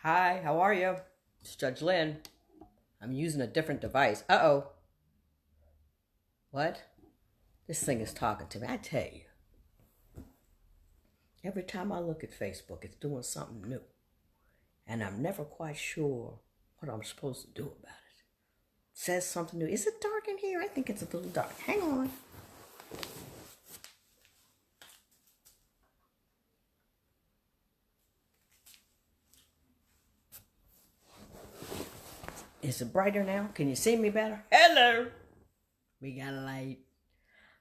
Hi, how are you? It's Judge Lynn. I'm using a different device. Uh-oh. What? This thing is talking to me. I tell you, every time I look at Facebook, it's doing something new. And I'm never quite sure what I'm supposed to do about it. It says something new. Is it dark in here? I think it's a little dark. Hang on. Is it brighter now? Can you see me better? Hello. We got a light.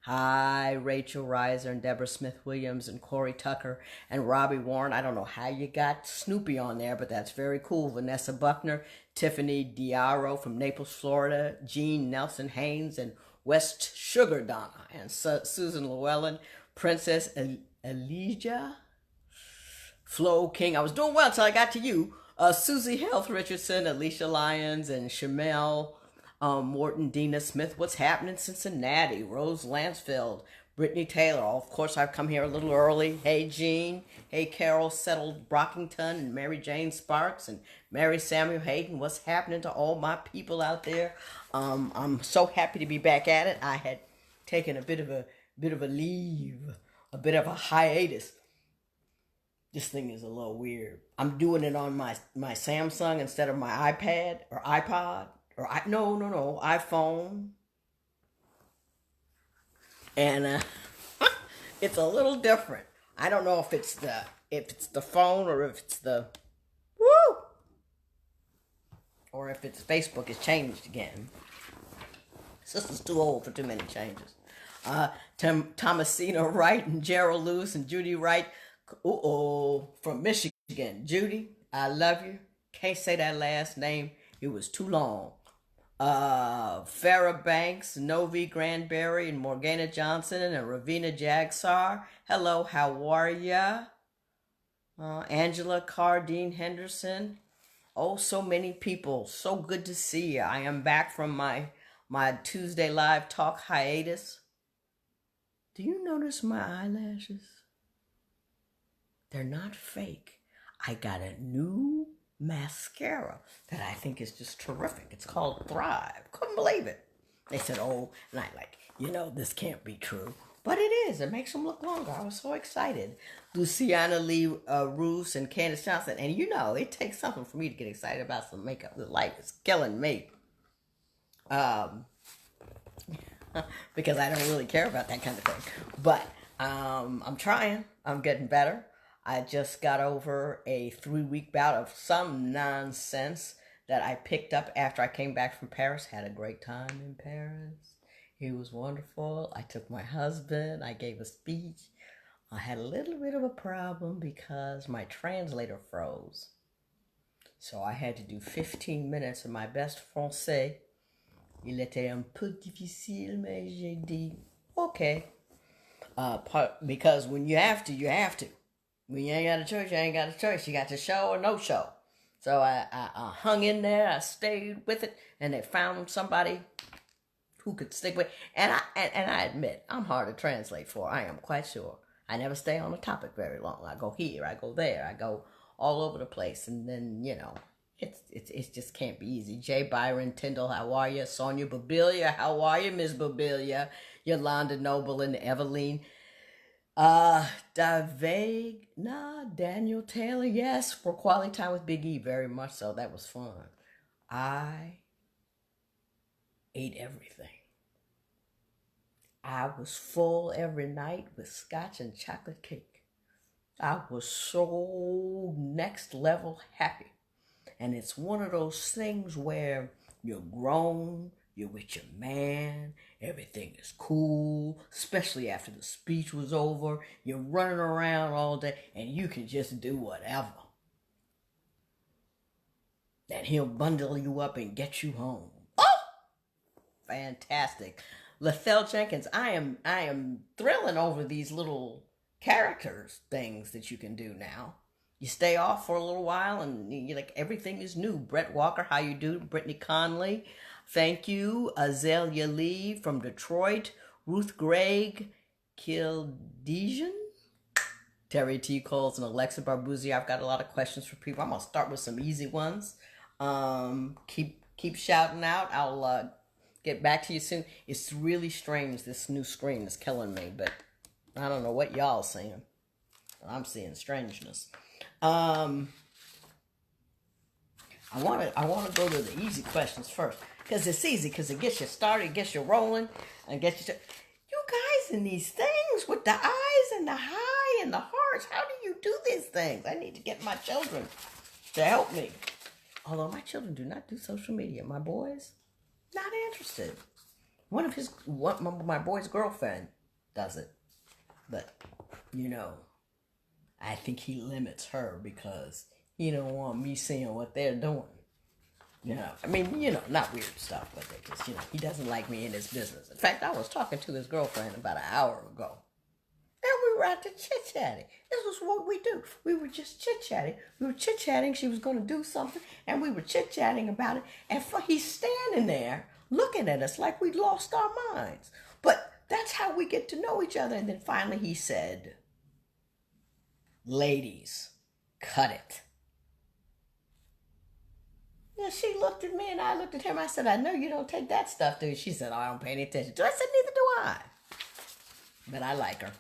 Hi, Rachel Reiser and Deborah Smith Williams and Corey Tucker and Robbie Warren. I don't know how you got Snoopy on there, but that's very cool. Vanessa Buckner, Tiffany Diaro from Naples, Florida, Jean Nelson Haynes and West Sugar Donna and Susan Llewellyn, Princess Elijah, Flo King. I was doing well until I got to you. Susie Health Richardson, Alicia Lyons, and Shamel Morton, Dina Smith, What's Happening Cincinnati, Rose Lansfield, Brittany Taylor. Of course, I've come here a little early. Hey, Jean. Hey, Carol Settled Brockington and Mary Jane Sparks and Mary Samuel Hayden. What's happening to all my people out there? I'm so happy to be back at it. I had taken a bit of a leave, a bit of a hiatus. This thing is a little weird. I'm doing it on my Samsung instead of my iPad or iPod. No, iPhone. And it's a little different. I don't know if it's the phone or if it's the woo or if it's Facebook has changed again. Sister's too old for too many changes. Thomasina Wright and Gerald Lewis and Judy Wright. From Michigan. Judy, I love you. Can't say that last name. It was too long. Farrah Banks, Novi Granberry, and Morgana Johnson, and Ravina Jagsar. Hello, how are ya? Angela Cardine Henderson. Oh, so many people. So good to see you. I am back from my Tuesday live talk hiatus. Do you notice my eyelashes? They're not fake. I got a new mascara that I think is just terrific. It's called Thrive. Couldn't believe it. They said, oh, and I this can't be true. But it is. It makes them look longer. I was so excited. Luciana Lee Roos and Candace Johnson. And it takes something for me to get excited about some makeup. The light is killing me. Because I don't really care about that kind of thing. But I'm trying. I'm getting better. I just got over a 3-week bout of some nonsense that I picked up after I came back from Paris. Had a great time in Paris. It was wonderful. I took my husband. I gave a speech. I had a little bit of a problem because my translator froze. So I had to do 15 minutes of my best français. Il était un peu difficile, mais j'ai dit, okay. Because when you have to, you have to. When you ain't got a choice, you ain't got a choice. You got to show or no show. So I hung in there. I stayed with it, and they found somebody who could stick with. And I admit, I'm hard to translate for. I am quite sure. I never stay on a topic very long. I go here, I go there, I go all over the place, and then it just can't be easy. Jay Byron Tyndall, how are you? Sonia Babilia, how are you, Miss Babilia? Yolanda Noble and Eveline. Daniel Taylor, yes, for quality time with Big E, very much so. That was fun. I ate everything. I was full every night with scotch and chocolate cake. I was so next level happy. And it's one of those things where you're grown, you're with your man, everything is cool, especially after the speech was over. You're running around all day, and you can just do whatever. And he'll bundle you up and get you home. Oh! Fantastic. Lethell Jenkins, I am thrilling over these little characters things that you can do now. You stay off for a little while, and you're like, everything is new. Brett Walker, how you do? Brittany Conley. Thank you. Azalea Lee from Detroit. Ruth Gregg Kildejan. Terry T. Coles and Alexa Barbuzzi. I've got a lot of questions for people. I'm gonna start with some easy ones. Keep shouting out. I'll get back to you soon. It's really strange. This new screen is killing me, but I don't know what y'all seeing. I'm seeing strangeness. I want to go to the easy questions first because it's easy because it gets you started, gets you rolling, and gets you. You guys in these things with the eyes and the high and the hearts. How do you do these things? I need to get my children to help me. Although my children do not do social media. My boys, not interested. My boy's girlfriend does it. But, I think he limits her because he don't want me seeing what they're doing. Not weird stuff, but they just, he doesn't like me in his business. In fact, I was talking to his girlfriend about an hour ago. And we were out there chit-chatting. This was what we do. We were just chit-chatting. We were chit-chatting. She was going to do something, and we were chit-chatting about it. And he's standing there looking at us like we'd lost our minds. But that's how we get to know each other. And then finally he said, "Ladies, cut it." And she looked at me and I looked at him. I said, "I know you don't take that stuff, do you?" She said, "Oh, I don't pay any attention to it." I said, "Neither do I." But I like her.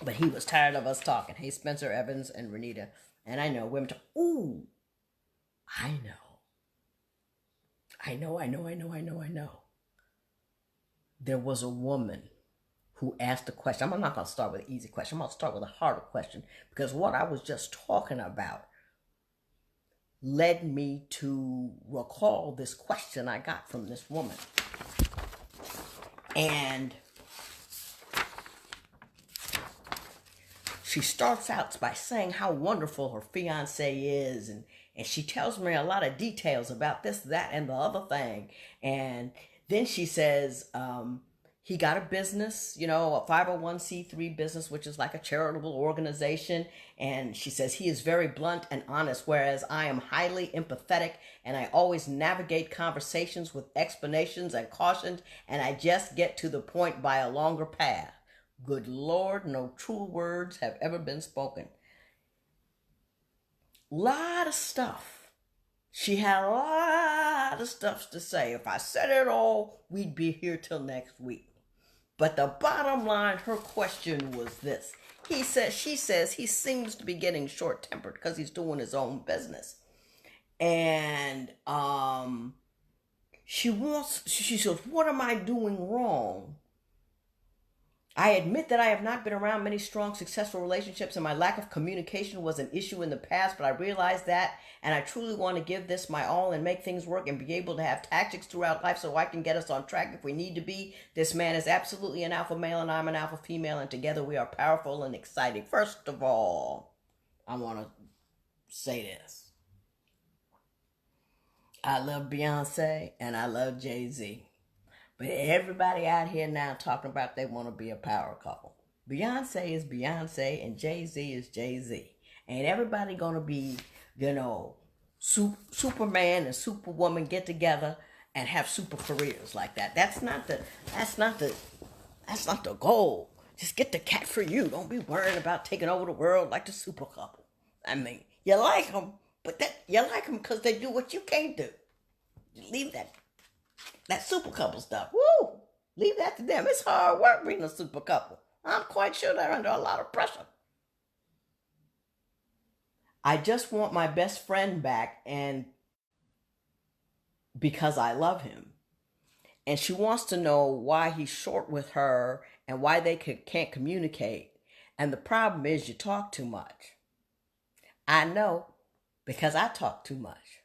But he was tired of us talking. Hey, Spencer, Evans, and Renita. And I know women talk. Ooh, I know. There was a woman who asked a question. I'm not going to start with an easy question. I'm going to start with a harder question. Because what I was just talking about led me to recall this question I got from this woman. And she starts out by saying how wonderful her fiance is, and she tells me a lot of details about this, that, and the other thing. And then she says he got a business, a 501c3 business, which is like a charitable organization. And she says he is very blunt and honest, whereas I am highly empathetic, and I always navigate conversations with explanations and cautions, and I just get to the point by a longer path. Good Lord, no true words have ever been spoken. Lot of stuff. She had a lot of stuff to say. If I said it all, we'd be here till next week. But the bottom line, her question was this. She says he seems to be getting short-tempered because he's doing his own business. And she says, "What am I doing wrong? I admit that I have not been around many strong, successful relationships, and my lack of communication was an issue in the past, but I realized that, and I truly want to give this my all and make things work and be able to have tactics throughout life so I can get us on track if we need to be. This man is absolutely an alpha male, and I'm an alpha female, and together we are powerful and exciting." First of all, I want to say this. I love Beyonce, and I love Jay-Z. But everybody out here now talking about they want to be a power couple. Beyonce is Beyonce and Jay-Z is Jay-Z. Ain't everybody going to be, Superman and Superwoman get together and have super careers like that. That's not the goal. Just get the cat for you. Don't be worrying about taking over the world like the super couple. I mean, you like them, but you like them because they do what you can't do. Leave that super couple stuff. Woo! Leave that to them. It's hard work being a super couple. I'm quite sure they're under a lot of pressure. I just want my best friend back, and because I love him. And she wants to know why he's short with her and why they can't communicate. And the problem is you talk too much. I know, because I talk too much.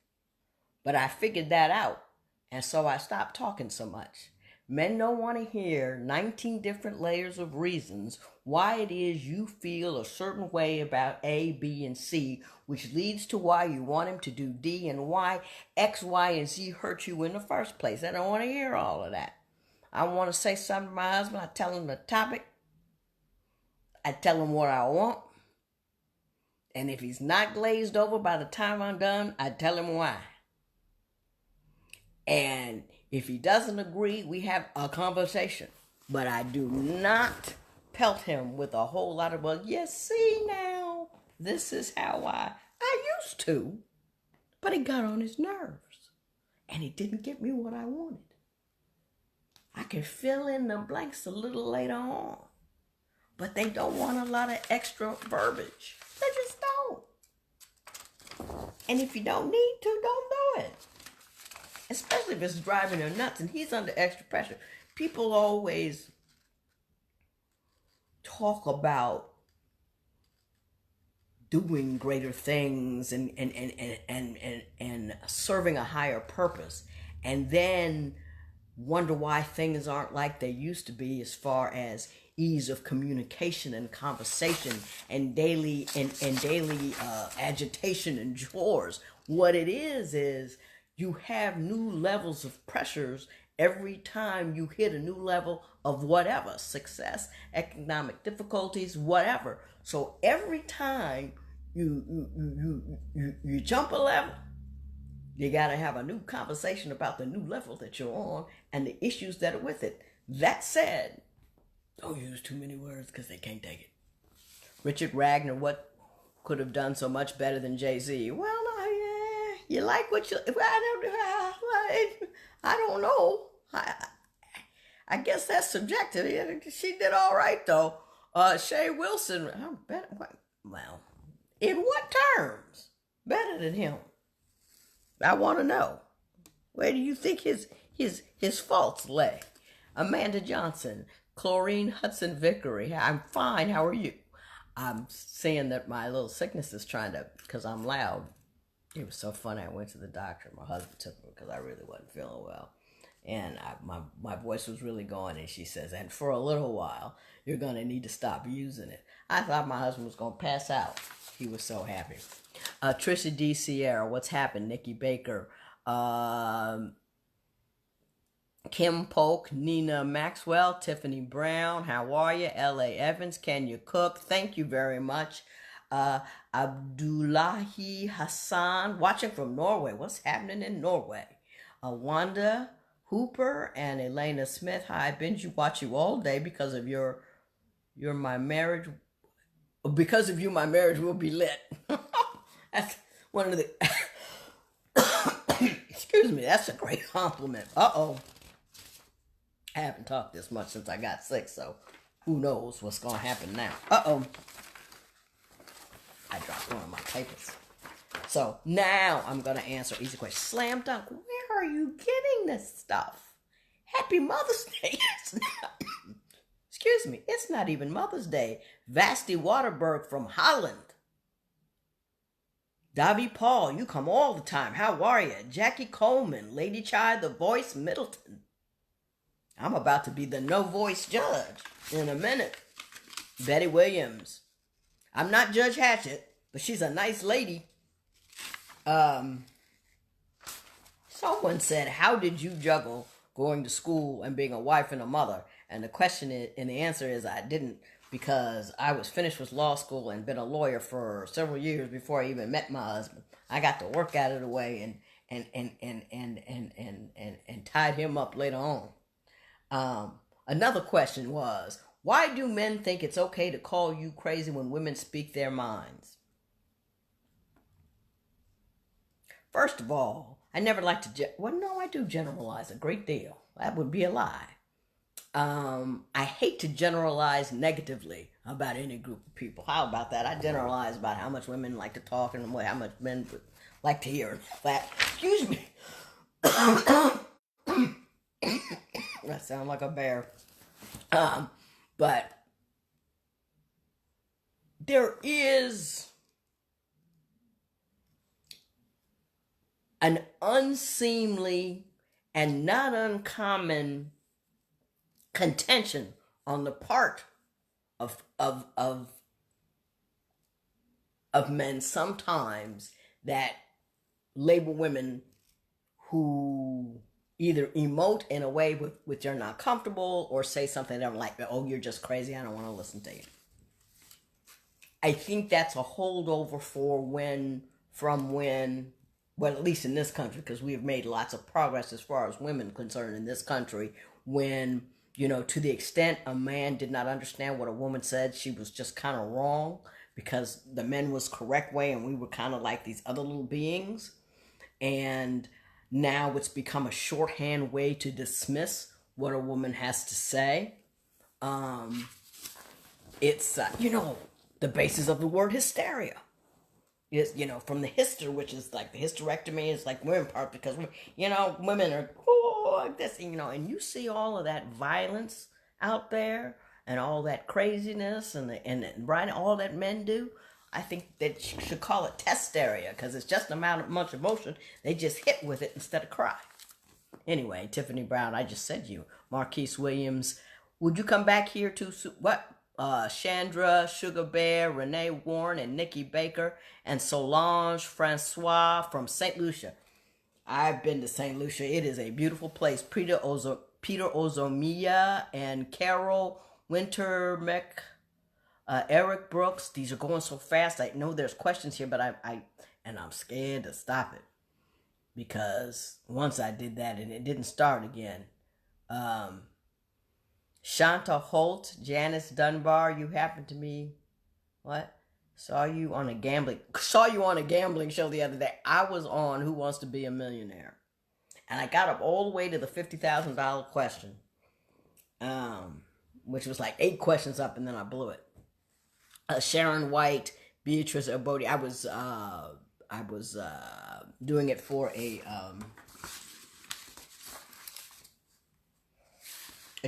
But I figured that out. And so I stopped talking so much. Men don't want to hear 19 different layers of reasons why it is you feel a certain way about A, B, and C, which leads to why you want him to do D, and why X, Y, and Z hurt you in the first place. I don't want to hear all of that. I want to say something to my husband. I tell him the topic. I tell him what I want. And if he's not glazed over by the time I'm done, I tell him why. And if he doesn't agree, we have a conversation. But I do not pelt him with a whole lot of, well, you see now, this is how I used to. But it got on his nerves. And it didn't get me what I wanted. I can fill in the blanks a little later on. But they don't want a lot of extra verbiage. They just don't. And if you don't need to, don't do it. Especially if it's driving her nuts and he's under extra pressure. People always talk about doing greater things and serving a higher purpose, and then wonder why things aren't like they used to be as far as ease of communication and conversation and daily agitation and chores. What it is you have new levels of pressures every time you hit a new level of whatever, success, economic difficulties, whatever. So every time you jump a level, you got to have a new conversation about the new level that you're on and the issues that are with it. That said, don't use too many words because they can't take it. Richard Wagner, what could have done so much better than Jay-Z? Well, no, yeah, you like what you... I don't know. I guess that's subjective. She did all right, though. Shay Wilson, well, in what terms? Better than him? I want to know. Where do you think his faults lay? Amanda Johnson, Chlorine Hudson Vickery. I'm fine. How are you? I'm seeing that my little sickness is trying to, because I'm loud. It was so funny. I went to the doctor. My husband took me because I really wasn't feeling well. And my voice was really going, and she says, and for a little while, you're going to need to stop using it. I thought my husband was going to pass out. He was so happy. Trisha D. Sierra, what's happened? Nikki Baker. Kim Polk, Nina Maxwell, Tiffany Brown, how are you? L.A. Evans, can you cook? Thank you very much. Abdullahi Hassan, watching from Norway. What's happening in Norway? Wanda Hooper and Elena Smith. Hi, I binge watch you all day because of my marriage. Because of you, my marriage will be lit. That's one of the... Excuse me, that's a great compliment. Uh-oh. I haven't talked this much since I got sick, so who knows what's going to happen now. Uh-oh. I dropped one of my papers. So now I'm going to answer easy questions. Slam dunk. Where are you getting this stuff? Happy Mother's Day. Excuse me. It's not even Mother's Day. Vasti Waterberg from Holland. Davi Paul, you come all the time. How are you? Jackie Coleman, Lady Chai, The Voice, Middleton. I'm about to be the no voice judge in a minute. Betty Williams. I'm not Judge Hatchett, but she's a nice lady. Someone said, how did you juggle going to school and being a wife and a mother? And the question is, and the answer is I didn't, because I was finished with law school and been a lawyer for several years before I even met my husband. I got to work out of the way and tied him up later on. Another question was, why do men think it's okay to call you crazy when women speak their minds? First of all, I never like to, I do generalize a great deal. That would be a lie. I hate to generalize negatively about any group of people. How about that? I generalize about how much women like to talk and how much men like to hear that. Excuse me. That sounds like a bear. But there is an unseemly and not uncommon contention on the part of men sometimes that label women who either emote in a way with you're not comfortable or say something that I'm like, oh, you're just crazy, I don't want to listen to you. I think that's a holdover from when, well, at least in this country, because we have made lots of progress as far as women concerned in this country, when to the extent a man did not understand what a woman said, she was just kind of wrong because the men was correct way and we were kind of like these other little beings. And now it's become a shorthand way to dismiss what a woman has to say. It's, the basis of the word hysteria is, from the hyster, which is like the hysterectomy is like women part because, women are, like this, and you see all of that violence out there and all that craziness and right, all that men do. I think that you should call it testeria because it's just much emotion. They just hit with it instead of cry. Anyway, Tiffany Brown, I just said you. Marquise Williams, would you come back here to what? Chandra, Sugar Bear, Renee Warren, and Nikki Baker, and Solange Francois from St. Lucia. I've been to St. Lucia. It is a beautiful place. Peter Ozomia and Carol Wintermeck, Eric Brooks. These are going so fast. I know there's questions here, but I'm scared to stop it because once I did that and it didn't start again. Shanta Holt, Janice Dunbar, you happened to me. What? Saw you on a gambling show the other day. I was on Who Wants to Be a Millionaire. And I got up all the way to the $50,000 question. Which was like 8 questions up and then I blew it. Sharon White, Beatrice Obodi. I was doing it for a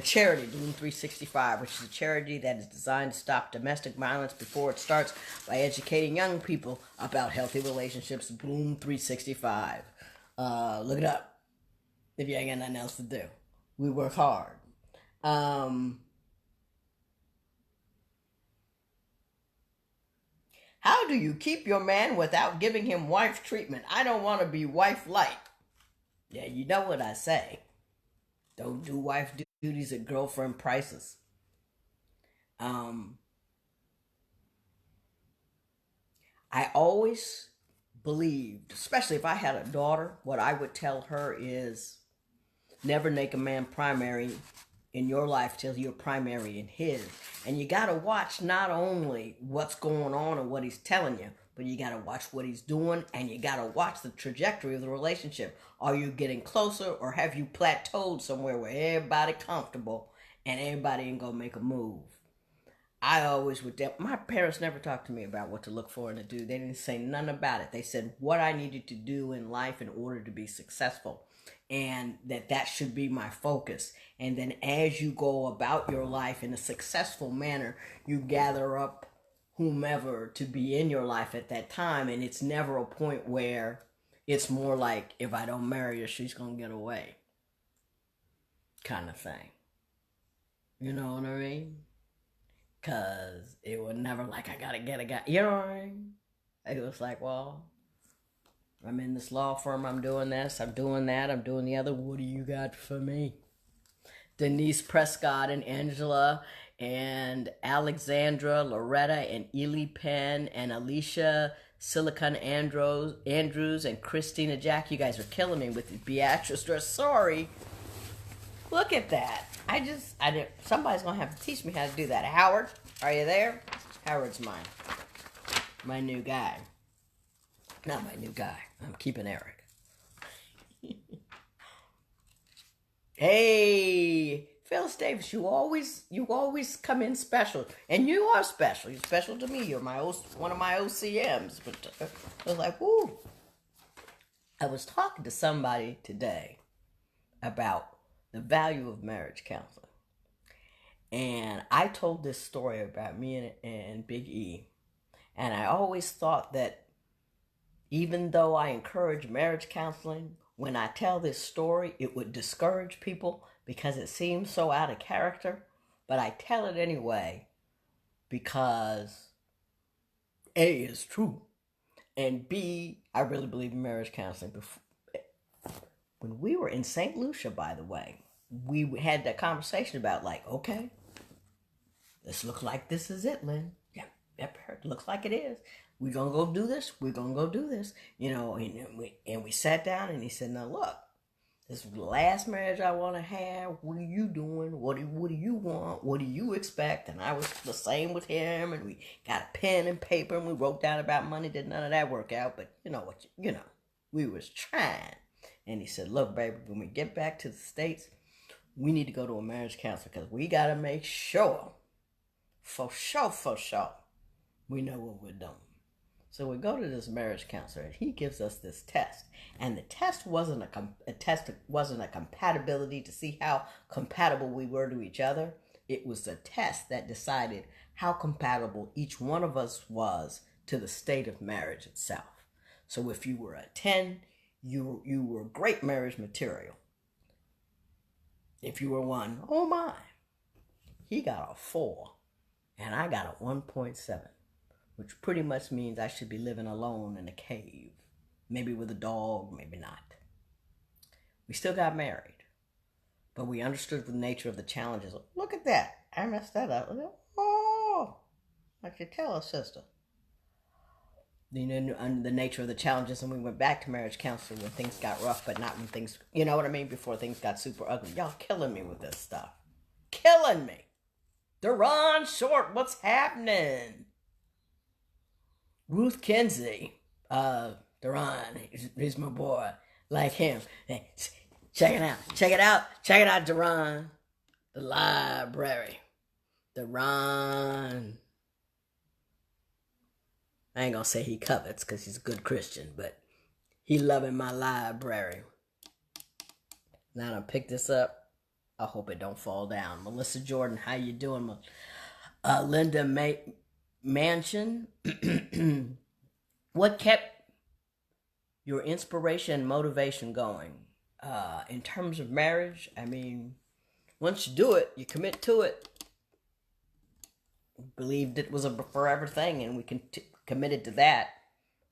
charity, Bloom 365, which is a charity that is designed to stop domestic violence before it starts by educating young people about healthy relationships. Bloom 365. Look it up if you ain't got nothing else to do. We work hard. How do you keep your man without giving him wife treatment? I don't want to be wife-like. Yeah, you know what I say. Don't do wife duties at girlfriend prices. I always believed, especially if I had a daughter, what I would tell her is never make a man primary in your life till you're primary in his. And you got to watch not only what's going on and what he's telling you, but you got to watch what he's doing and you got to watch the trajectory of the relationship. Are you getting closer or have you plateaued somewhere where everybody comfortable and everybody ain't gonna make a move? I always would, my parents never talked to me about what to look for in a dude. They didn't say nothing about it. They said what I needed to do in life in order to be successful. And that should be my focus. And then as you go about your life in a successful manner, you gather up whomever to be in your life at that time. And it's never a point where it's more like, if I don't marry her, she's going to get away. Kind of thing. You know what I mean? Because it was never like, I got to get a guy. You know what I mean? It was like, well, I'm in this law firm, I'm doing this, I'm doing that, I'm doing the other. What do you got for me? Denise Prescott and Angela and Alexandra, Loretta and Ely Penn and Alicia Silicon Andrews and Christina Jack. You guys are killing me with the Beatrice dress. Sorry. Look at that. Somebody's going to have to teach me how to do that. Howard, are you there? Howard's my new guy. Not my new guy. I'm keeping Eric. Hey, Phyllis Davis, you always come in special, and you are special. You're special to me. You're one of my OCMs. But I was like, whoo. I was talking to somebody today about the value of marriage counseling, and I told this story about me and Big E, and I always thought that even though I encourage marriage counseling, when I tell this story, it would discourage people because it seems so out of character. But I tell it anyway because A, is true, and B, I really believe in marriage counseling. When we were in St. Lucia, by the way, we had that conversation about like, okay, this looks like this is it, Lynn. Yeah, it looks like it is. We're going to go do this. We're going to go do this. And we sat down and he said, now look, This is the last marriage I want to have. What are you doing? What do you want? What do you expect? And I was the same with him. And we got a pen and paper and we wrote down about money. Did none of that work out? But you know what? We was trying. And he said, look, baby, when we get back to the States, we need to go to a marriage counselor because we got to make sure, for sure, we know what we're doing. So we go to this marriage counselor, and he gives us this test. And the test wasn't a compatibility to see how compatible we were to each other. It was a test that decided how compatible each one of us was to the state of marriage itself. So if you were a 10, you were great marriage material. If you were 1, oh my, he got a 4, and I got a 1.7. Which pretty much means I should be living alone in a cave. Maybe with a dog, maybe not. We still got married. But we understood the nature of the challenges. Look at that. I messed that up. Oh, I should tell her sister. The nature of the challenges, and we went back to marriage counseling when things got rough, but not when things, you know what I mean, before things got super ugly. Y'all killing me with this stuff. Killing me. Deron Short, what's happening? Ruth Kinsey, Deron, he's my boy, like him. Hey, check it out, Deron. The library, Deron. I ain't gonna say he covets because he's a good Christian, but he loving my library. Now I pick this up. I hope it don't fall down. Melissa Jordan, how you doing? Linda Mansion, what kept your inspiration and motivation going? In terms of marriage, I mean, once you do it, you commit to it. Believed it was a forever thing, and we committed to that.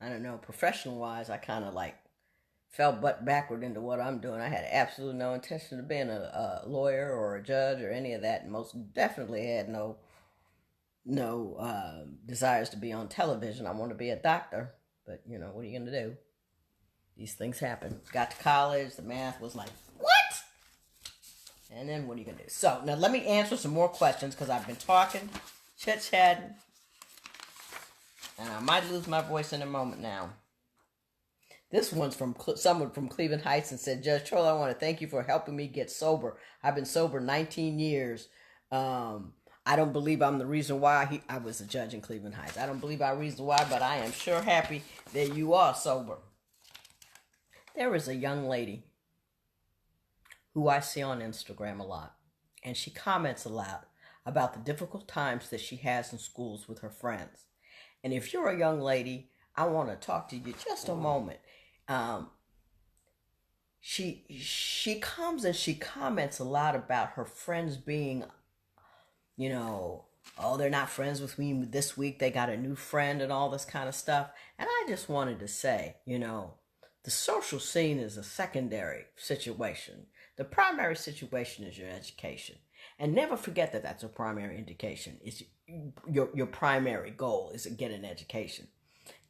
I don't know, professional-wise, I kind of like fell butt backward into what I'm doing. I had absolutely no intention of being a lawyer or a judge or any of that, and most definitely had no desires to be on television. I want to be a doctor, but you know, what are you going to do? These things happen. Got to college, the math was like, what? And then what are you going to do? So, now let me answer some more questions because I've been talking, chit-chatting, and I might lose my voice in a moment now. This one's from someone from Cleveland Heights and said, Judge Troll, I want to thank you for helping me get sober. I've been sober 19 years. I don't believe I'm the reason why I was a judge in Cleveland Heights. I don't believe I'm the reason why, but I am sure happy that you are sober. There is a young lady who I see on Instagram a lot, and she comments a lot about the difficult times that she has in schools with her friends. And if you're a young lady, I want to talk to you just a moment. She comes and she comments a lot about her friends being, you know, oh, they're not friends with me this week. They got a new friend and all this kind of stuff. And I just wanted to say, you know, the social scene is a secondary situation. The primary situation is your education. And never forget that that's a primary indication. It's your primary goal is to get an education.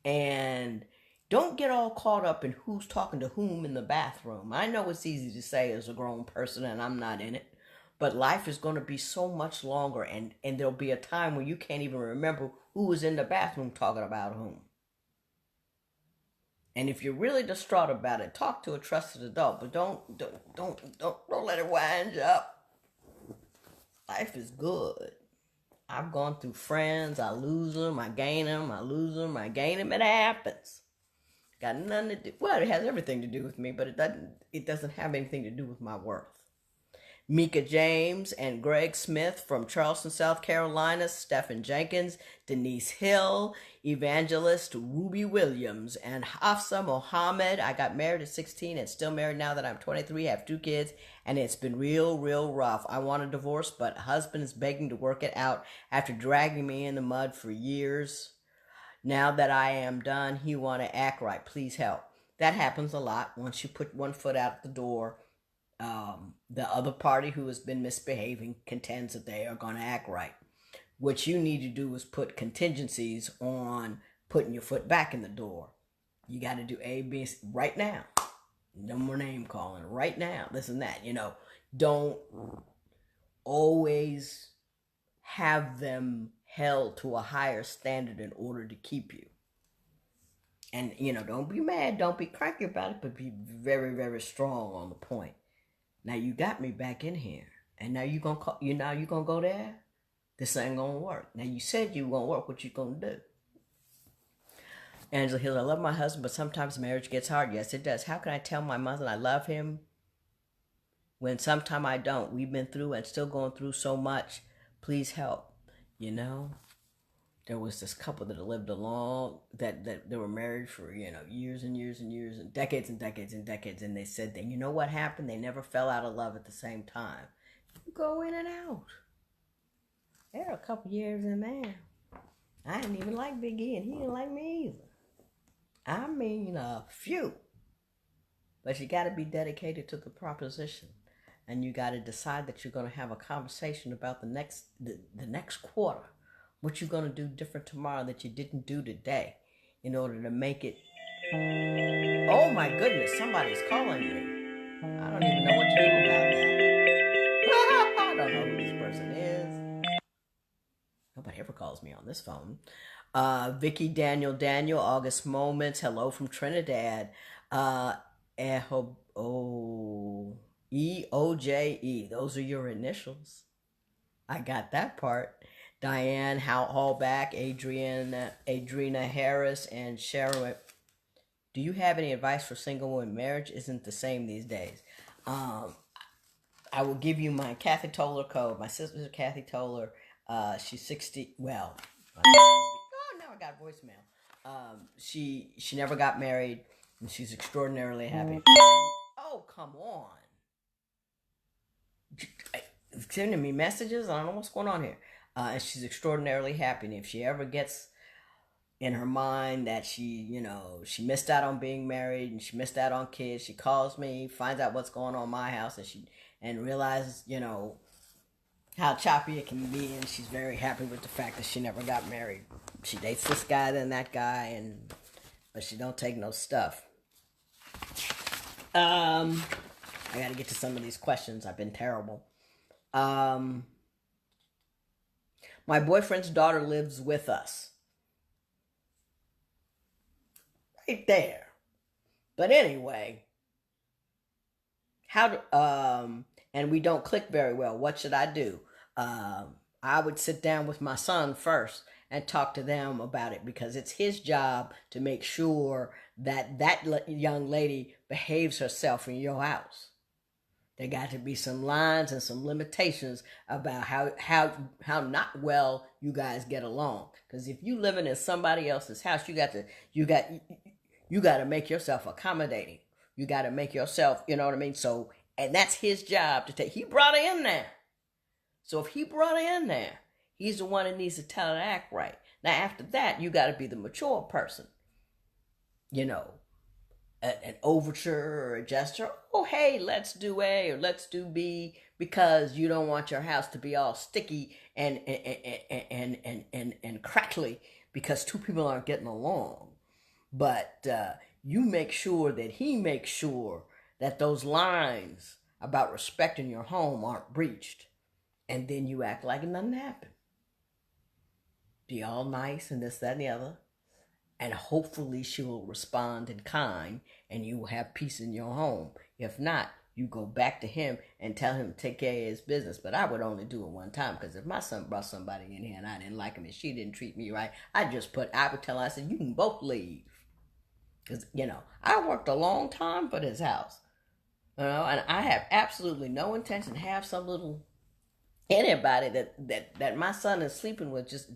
And don't get all caught up in who's talking to whom in the bathroom. I know it's easy to say as a grown person, and I'm not in it. But life is going to be so much longer, and there'll be a time when you can't even remember who was in the bathroom talking about whom. And if you're really distraught about it, talk to a trusted adult, but don't let it wind you up. Life is good. I've gone through friends. I lose them, I gain them, I lose them, I gain them. It happens. Got nothing to do. Well, it has everything to do with me, but it doesn't have anything to do with my worth. Mika James and Greg Smith from Charleston, South Carolina, Stephen Jenkins, Denise Hill, Evangelist Ruby Williams, and Hafsa Mohammed. I got married at 16 and still married now that I'm 23, have 2 kids, and it's been real rough. I want a divorce, but husband is begging to work it out after dragging me in the mud for years. Now that I am done, he want to act right. Please help. That happens a lot. Once you put one foot out the door, the other party who has been misbehaving contends that they are going to act right. What you need to do is put contingencies on putting your foot back in the door. You got to do A, B, C right now. No more name calling right now. This and that. Don't always have them held to a higher standard in order to keep you. And don't be mad, don't be cranky about it, but be very, very strong on the point. Now you got me back in here, and now you gonna call, now you gonna go there. This ain't gonna work. Now you said you gonna work. What you gonna do? Angela Hills, I love my husband, but sometimes marriage gets hard. Yes, it does. How can I tell my mother I love him when sometimes I don't? We've been through and still going through so much. Please help. There was this couple that lived along, that they were married for, years and years and years and decades and decades and decades. And they said that, what happened? They never fell out of love at the same time. You go in and out. There are a couple years in there. I didn't even like Big E, and he didn't like me either. I mean, a few. But you got to be dedicated to the proposition. And you got to decide that you're going to have a conversation about the next quarter. What you're going to do different tomorrow that you didn't do today in order to make it. Oh my goodness, somebody's calling me. I don't even know what to do about that. I don't know who this person is. Nobody ever calls me on this phone. Vicky Daniel, August Moments. Hello from Trinidad. EOJE. Those are your initials. I got that part. Diane Hallback, Adriana Harris, and Sharon. Do you have any advice for single women? Marriage isn't the same these days. I will give you my Kathy Toller code. My sister's Kathy Toller. She's 60. Well, now I got voicemail. She never got married, and she's extraordinarily happy. Oh, come on. Sending me messages. I don't know what's going on here. And she's extraordinarily happy. And if she ever gets in her mind that she missed out on being married and she missed out on kids, she calls me, finds out what's going on in my house, and realizes, how choppy it can be, and she's very happy with the fact that she never got married. She dates this guy, then that guy, but she don't take no stuff. I gotta get to some of these questions. I've been terrible. My boyfriend's daughter lives with us. Right there. But anyway, and we don't click very well. What should I do? I would sit down with my son first and talk to them about it, because it's his job to make sure that young lady behaves herself in your house. There got to be some lines and some limitations about how not well you guys get along. Because if you living in somebody else's house, you got to make yourself accommodating. You got to make yourself, you know what I mean? So, and that's his job to take. He brought her in there. So if he brought her in there, he's the one that needs to tell her to act right. Now after that, you got to be the mature person. An overture or a gesture. Oh, hey, let's do A or let's do B, because you don't want your house to be all sticky and crackly because two people aren't getting along. But you make sure that he makes sure that those lines about respecting your home aren't breached. And then you act like nothing happened. Be all nice and this, that, and the other. And hopefully she will respond in kind and you will have peace in your home. If not, you go back to him and tell him to take care of his business. But I would only do it one time, because if my son brought somebody in here and I didn't like him and she didn't treat me right, I would tell her, I said, you can both leave. Because, I worked a long time for this house. And I have absolutely no intention to have some little anybody that my son is sleeping with just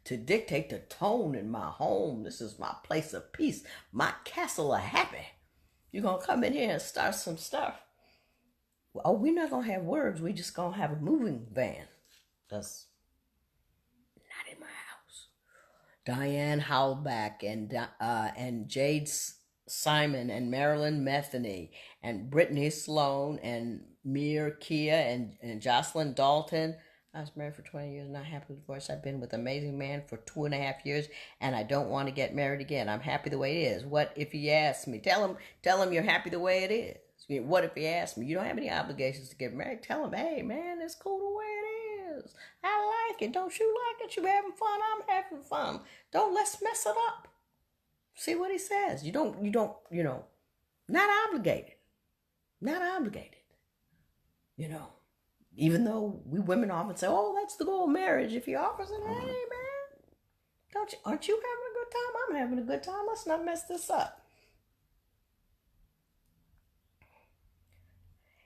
to dictate the tone in my home. This is my place of peace, my castle of happy. You're going to come in here and start some stuff. Oh, we're not going to have words. We're just going to have a moving van. That's not in my house. Diane Howlback and Jade Simon and Marilyn Metheny and Brittany Sloan and Mir Kia and Jocelyn Dalton. I was married for 20 years, not happily divorced. I've been with an amazing man for 2.5 years, and I don't want to get married again. I'm happy the way it is. What if he asks me? Tell him you're happy the way it is. What if he asks me? You don't have any obligations to get married. Tell him, hey, man, it's cool the way it is. I like it. Don't you like it? You having fun? I'm having fun. Let's mess it up. See what he says. You don't, not obligated. Not obligated. Even though we women often say, oh, that's the goal of marriage. If he offers it, hey, man, aren't you having a good time? I'm having a good time. Let's not mess this up.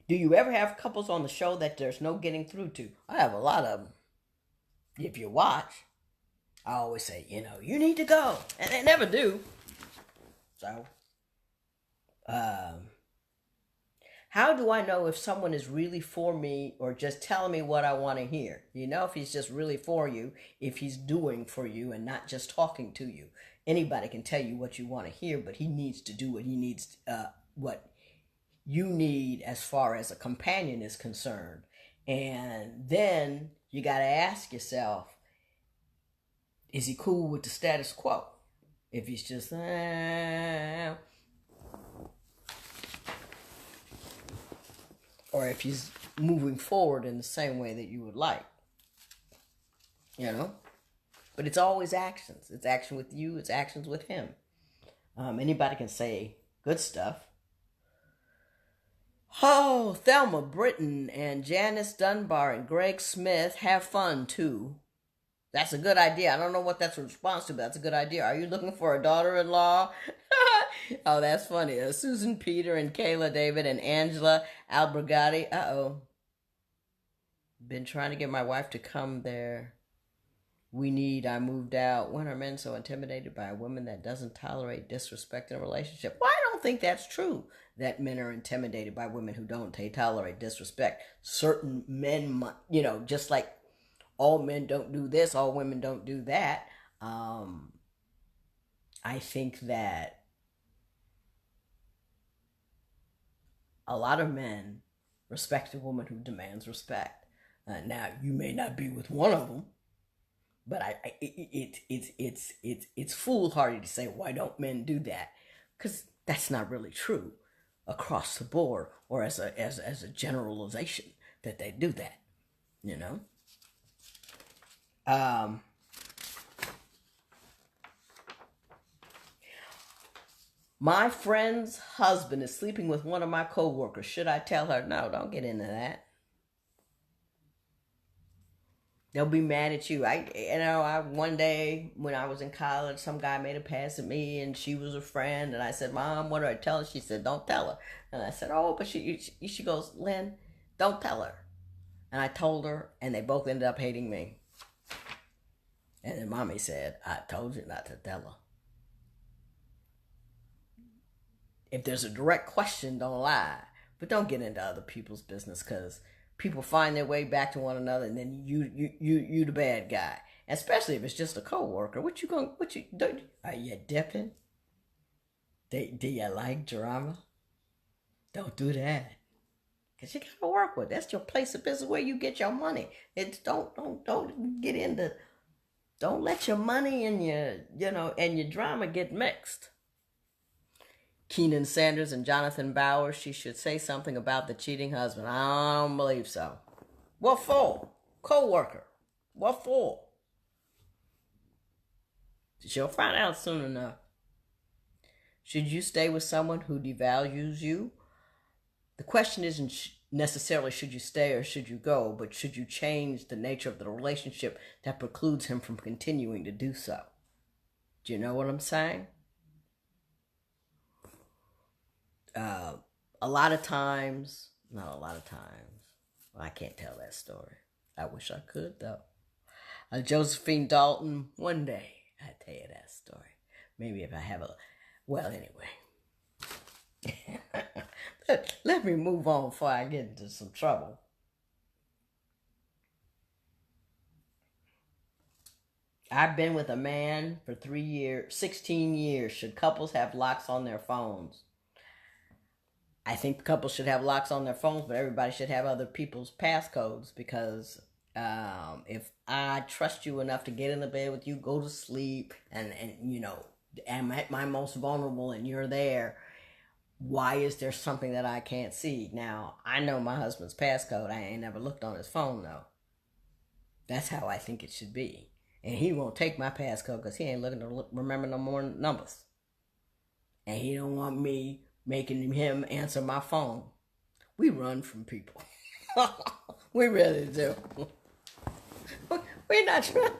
Do you ever have couples on the show that there's no getting through to? I have a lot of them. If you watch, I always say, you need to go. And they never do. So, how do I know if someone is really for me or just telling me what I want to hear? If he's just really for you, if he's doing for you and not just talking to you. Anybody can tell you what you want to hear, but he needs to do what he needs, what you need as far as a companion is concerned. And then you got to ask yourself, is he cool with the status quo? If he's just, or if he's moving forward in the same way that you would like. But it's always actions. It's action with you. It's actions with him. Anybody can say good stuff. Oh, Thelma Britton and Janice Dunbar and Greg Smith have fun too. That's a good idea. I don't know what that's a response to, but that's a good idea. Are you looking for a daughter-in-law? Oh, that's funny. Susan Peter and Kayla David and Angela Albergati. Uh-oh. Been trying to get my wife to come there. I moved out. When are men so intimidated by a woman that doesn't tolerate disrespect in a relationship? Well, I don't think that's true, that men are intimidated by women who don't tolerate disrespect. Certain men, just like all men don't do this, all women don't do that. I think that a lot of men respect a woman who demands respect. Now, you may not be with one of them, but it's foolhardy to say, why don't men do that? Because that's not really true across the board or as a generalization that they do that, My friend's husband is sleeping with one of my coworkers. Should I tell her? No, don't get into that. They'll be mad at you. One day when I was in college, some guy made a pass at me, and she was a friend, and I said, Mom, what do I tell her? She said, don't tell her. And I said, oh, but she goes, Lynn, don't tell her. And I told her, and they both ended up hating me. And then Mommy said, I told you not to tell her. If there's a direct question, don't lie. But don't get into other people's business, because people find their way back to one another, and then you the bad guy. Especially if it's just a coworker. Are you dipping? Do you like drama? Don't do that. Because you gotta work with it. That's your place of business where you get your money. It's don't get into, don't let your money and your drama get mixed. Keenan Sanders and Jonathan Bowers, she should say something about the cheating husband. I don't believe so. What for? Co-worker. What for? She'll find out soon enough. Should you stay with someone who devalues you? The question isn't necessarily should you stay or should you go, but should you change the nature of the relationship that precludes him from continuing to do so? Do you know what I'm saying? Not a lot of times, well, I can't tell that story. I wish I could, though. Josephine Dalton, one day I'll tell you that story. Maybe if I have well, anyway. Let me move on before I get into some trouble. I've been with a man for 16 years. Should couples have locks on their phones? I think couples should have locks on their phones, but everybody should have other people's passcodes, because If I trust you enough to get in the bed with you, go to sleep, and am at my most vulnerable and you're there, why is there something that I can't see? Now, I know my husband's passcode. I ain't never looked on his phone, though. That's how I think it should be. And he won't take my passcode because he ain't looking to remember no more numbers. And he don't want me making him answer my phone. We run from people. We really do. We're not trying.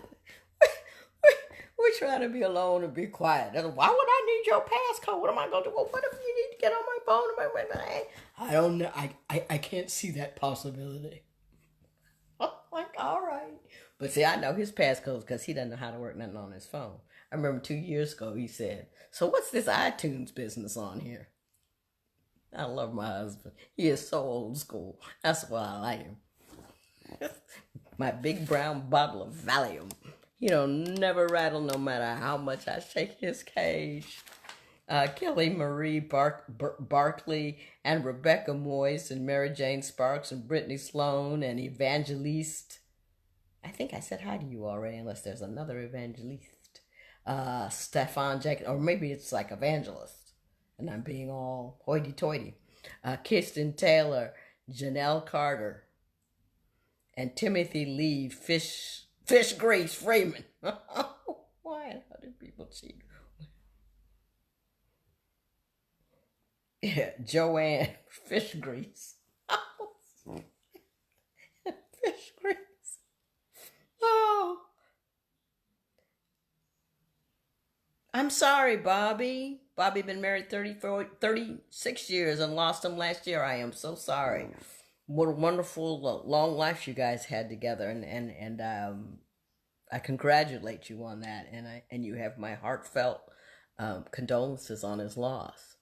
We're trying to be alone and be quiet. Why would I need your passcode? What am I going to do? Well, what if you need to get on my phone? I don't know. I can't see that possibility. Like, all right. But see, I know his passcodes because he doesn't know how to work nothing on his phone. I remember 2 years ago he said, so what's this iTunes business on here? I love my husband. He is so old school. That's why I like him. My big brown bottle of Valium. He don't never rattle no matter how much I shake his cage. Kelly Marie Barkley and Rebecca Moyes and Mary Jane Sparks and Brittany Sloan and Evangeliste. I think I said hi to you already, unless there's another Evangeliste. Stefan Jenkins, or maybe it's like Evangelist, and I'm being all hoity-toity. Kirsten Taylor, Janelle Carter, and Timothy Lee Fish Grace Freeman. Why and how do people cheat? Yeah, Joanne Fish Grease. Fish Grease. Oh. I'm sorry, Bobby. Bobby been married 36 years and lost him last year. I am so sorry. What a wonderful long life you guys had together, and I congratulate you on that, and you have my heartfelt condolences on his loss.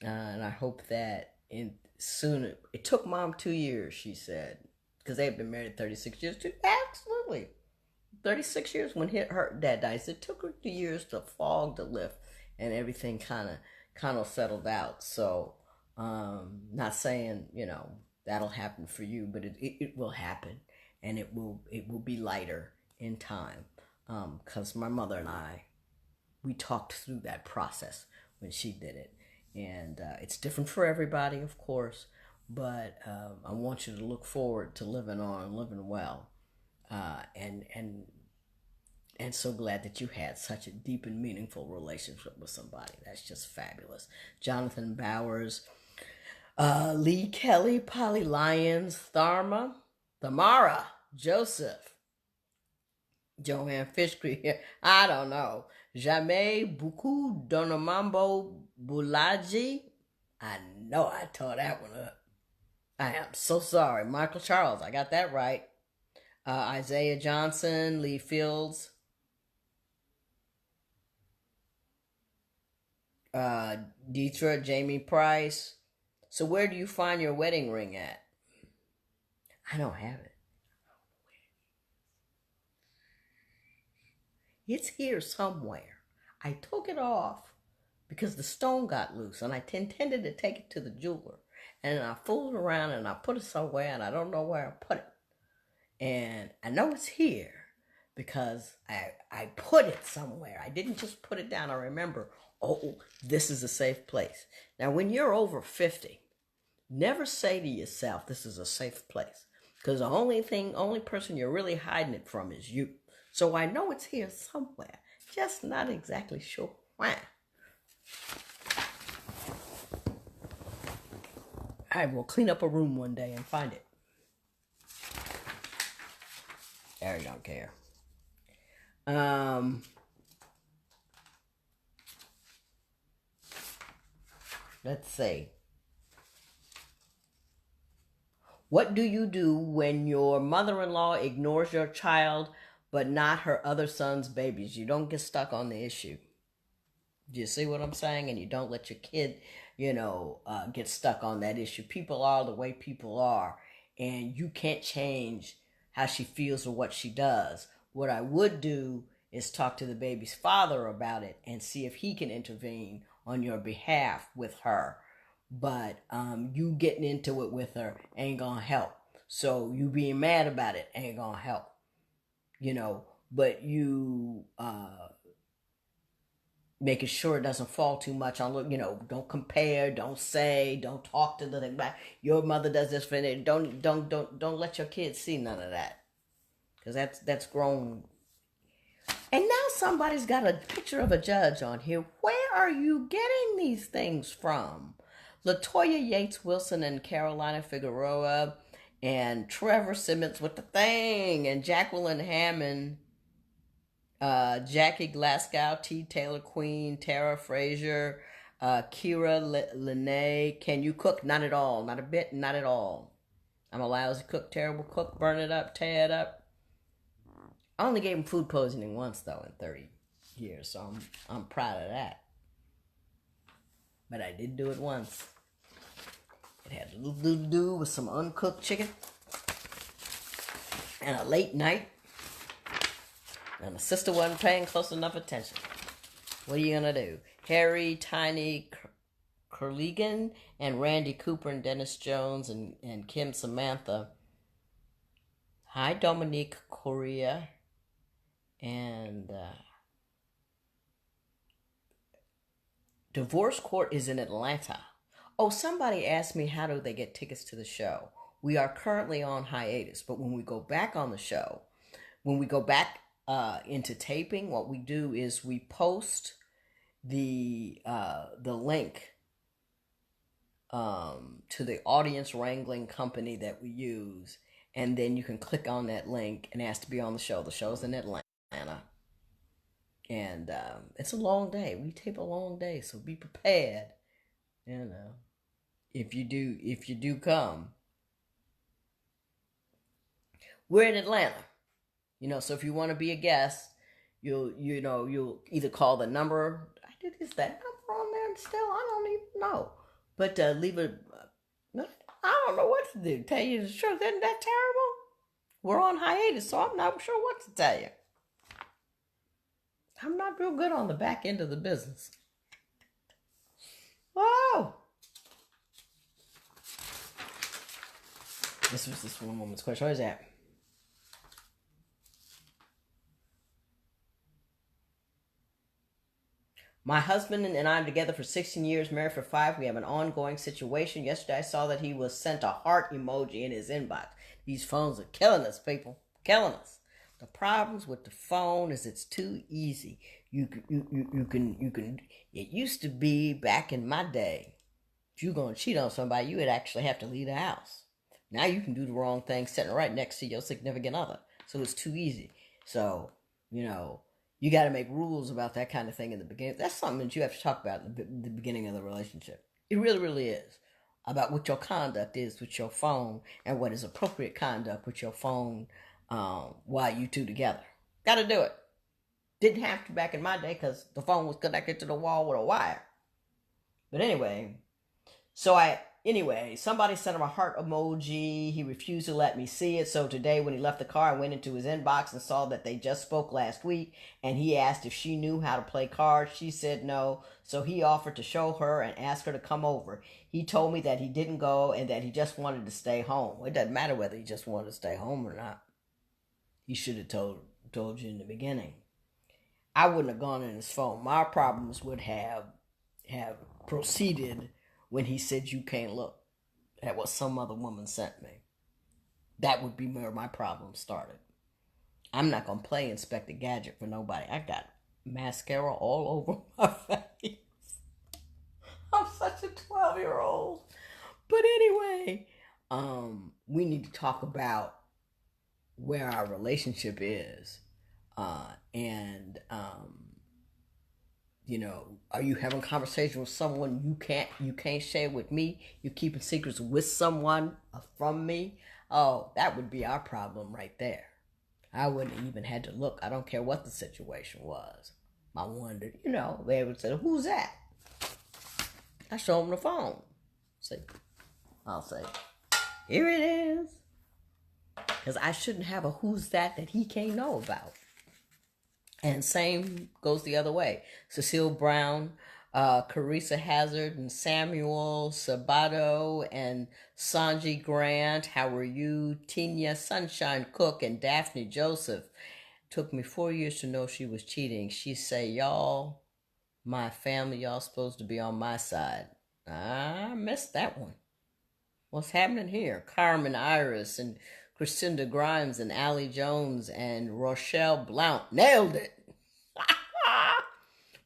And I hope that soon. It took Mom 2 years, she said, because they had been married 36 years too. Absolutely, 36 years when her dad dies. It took her 2 years to fog to lift, and everything kind of settled out. So, not saying that'll happen for you, but it will happen, and it will be lighter in time. Because my mother and we talked through that process when she did it. And it's different for everybody, of course, but I want you to look forward to living on, living well, and so glad that you had such a deep and meaningful relationship with somebody. That's just fabulous. Jonathan Bowers, Lee Kelly, Polly Lyons, Thamara, Joseph, Joanne Fishcree, I don't know. Jamais beaucoup Donamambo Bulaji. I know I tore that one up. I am so sorry. Michael Charles, I got that right. Isaiah Johnson, Lee Fields. Deetra, Jamie Price. So where do you find your wedding ring at? I don't have it. It's here somewhere. I took it off because the stone got loose, and I intended to take it to the jeweler. And I fooled around and I put it somewhere, and I don't know where I put it. And I know it's here because I put it somewhere. I didn't just put it down. I remember, this is a safe place. Now, when you're over 50, never say to yourself, this is a safe place. Because the only person you're really hiding it from is you. So I know it's here somewhere, just not exactly sure why. I will clean up a room one day and find it. I don't care. Let's see. What do you do when your mother-in-law ignores your child but not her other son's babies? You don't get stuck on the issue. Do you see what I'm saying? And you don't let your kid, get stuck on that issue. People are the way people are, and you can't change how she feels or what she does. What I would do is talk to the baby's father about it and see if he can intervene on your behalf with her. But you getting into it with her ain't gonna help. So you being mad about it ain't gonna help, but you making sure it doesn't fall too much on, don't compare, don't say, don't talk to the thing back. Your mother does this for it. Don't let your kids see none of that, because that's grown. And now somebody's got a picture of a judge on here. Where are you getting these things from? Latoya Yates Wilson and Carolina Figueroa and Trevor Simmons with the thing, and Jacqueline Hammond, Jackie Glasgow, T. Taylor Queen, Tara Frazier, Kira Lene. Can you cook? Not at all. Not a bit. Not at all. I'm a lousy cook, terrible cook, burn it up, tear it up. I only gave him food poisoning once, though, in 30 years, so I'm proud of that. But I did do it once. It had a little to do with some uncooked chicken and a late night, and the sister wasn't paying close enough attention. What are you going to do? Harry, Tiny, Curligan, and Randy Cooper, and Dennis Jones, and Kim Samantha. Hi, Dominique Correa. And divorce court is in Atlanta. Oh, somebody asked me, how do they get tickets to the show? We are currently on hiatus, but when we go back on the show, when we go back into taping, what we do is we post the link to the audience wrangling company that we use, and then you can click on that link and ask to be on the show. The show's in Atlanta. And it's a long day. We tape a long day, so be prepared. If you do come, we're in Atlanta. So if you want to be a guest, you'll either call the number. Is that number on there still? I don't even know. But leave a. I don't know what to do. Tell you the truth, isn't that terrible? We're on hiatus, so I'm not sure what to tell you. I'm not real good on the back end of the business. Whoa! This was this one woman's question. What is that? My husband and I are together for 16 years, married for 5. We have an ongoing situation. Yesterday I saw that he was sent a heart emoji in his inbox. These phones are killing us, people. Killing us. The problems with the phone is it's too easy. You can. It used to be back in my day, if you're going to cheat on somebody, you would actually have to leave the house. Now you can do the wrong thing sitting right next to your significant other. So it's too easy. So, you got to make rules about that kind of thing in the beginning. That's something that you have to talk about in the beginning of the relationship. It really, really is. About what your conduct is with your phone and what is appropriate conduct with your phone while you two together. Got to do it. Didn't have to back in my day because the phone was connected to the wall with a wire. But anyway, somebody sent him a heart emoji. He refused to let me see it. So today when he left the car, I went into his inbox and saw that they just spoke last week. And he asked if she knew how to play cards. She said no. So he offered to show her and ask her to come over. He told me that he didn't go and that he just wanted to stay home. Well, it doesn't matter whether he just wanted to stay home or not. He should have told you in the beginning. I wouldn't have gone in his phone. My problems would have proceeded when he said you can't look at what some other woman sent me. That would be where my problem started. I'm not going to play Inspector Gadget for nobody. I got mascara all over my face. I'm such a 12-year-old. But anyway, we need to talk about where our relationship is. Are you having conversation with someone you can't share with me? You're keeping secrets with someone from me? Oh, that would be our problem right there. I wouldn't have even had to look. I don't care what the situation was. I wondered, they would say, who's that? I show them the phone. I'll say, here it is. Because I shouldn't have a who's that he can't know about. And same goes the other way. Cecile Brown, Carissa Hazard and Samuel Sabato and Sanji Grant. How are you? Tina Sunshine Cook and Daphne Joseph. Took me 4 years to know she was cheating. She say, y'all, my family, y'all supposed to be on my side. I missed that one. What's happening here? Carmen Iris and Christinda Grimes and Allie Jones and Rochelle Blount. Nailed it.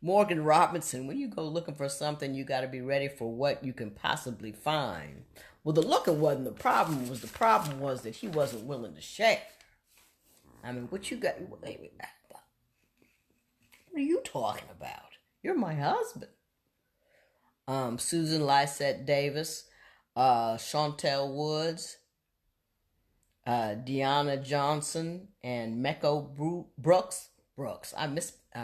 Morgan Robinson, when you go looking for something, you got to be ready for what you can possibly find. Well, the looking wasn't the problem. The problem was that he wasn't willing to share. I mean, what you got? What are you talking about? You're my husband. Susan Lysette Davis, Chantel Woods, Deanna Johnson, and Mecco Brooks. I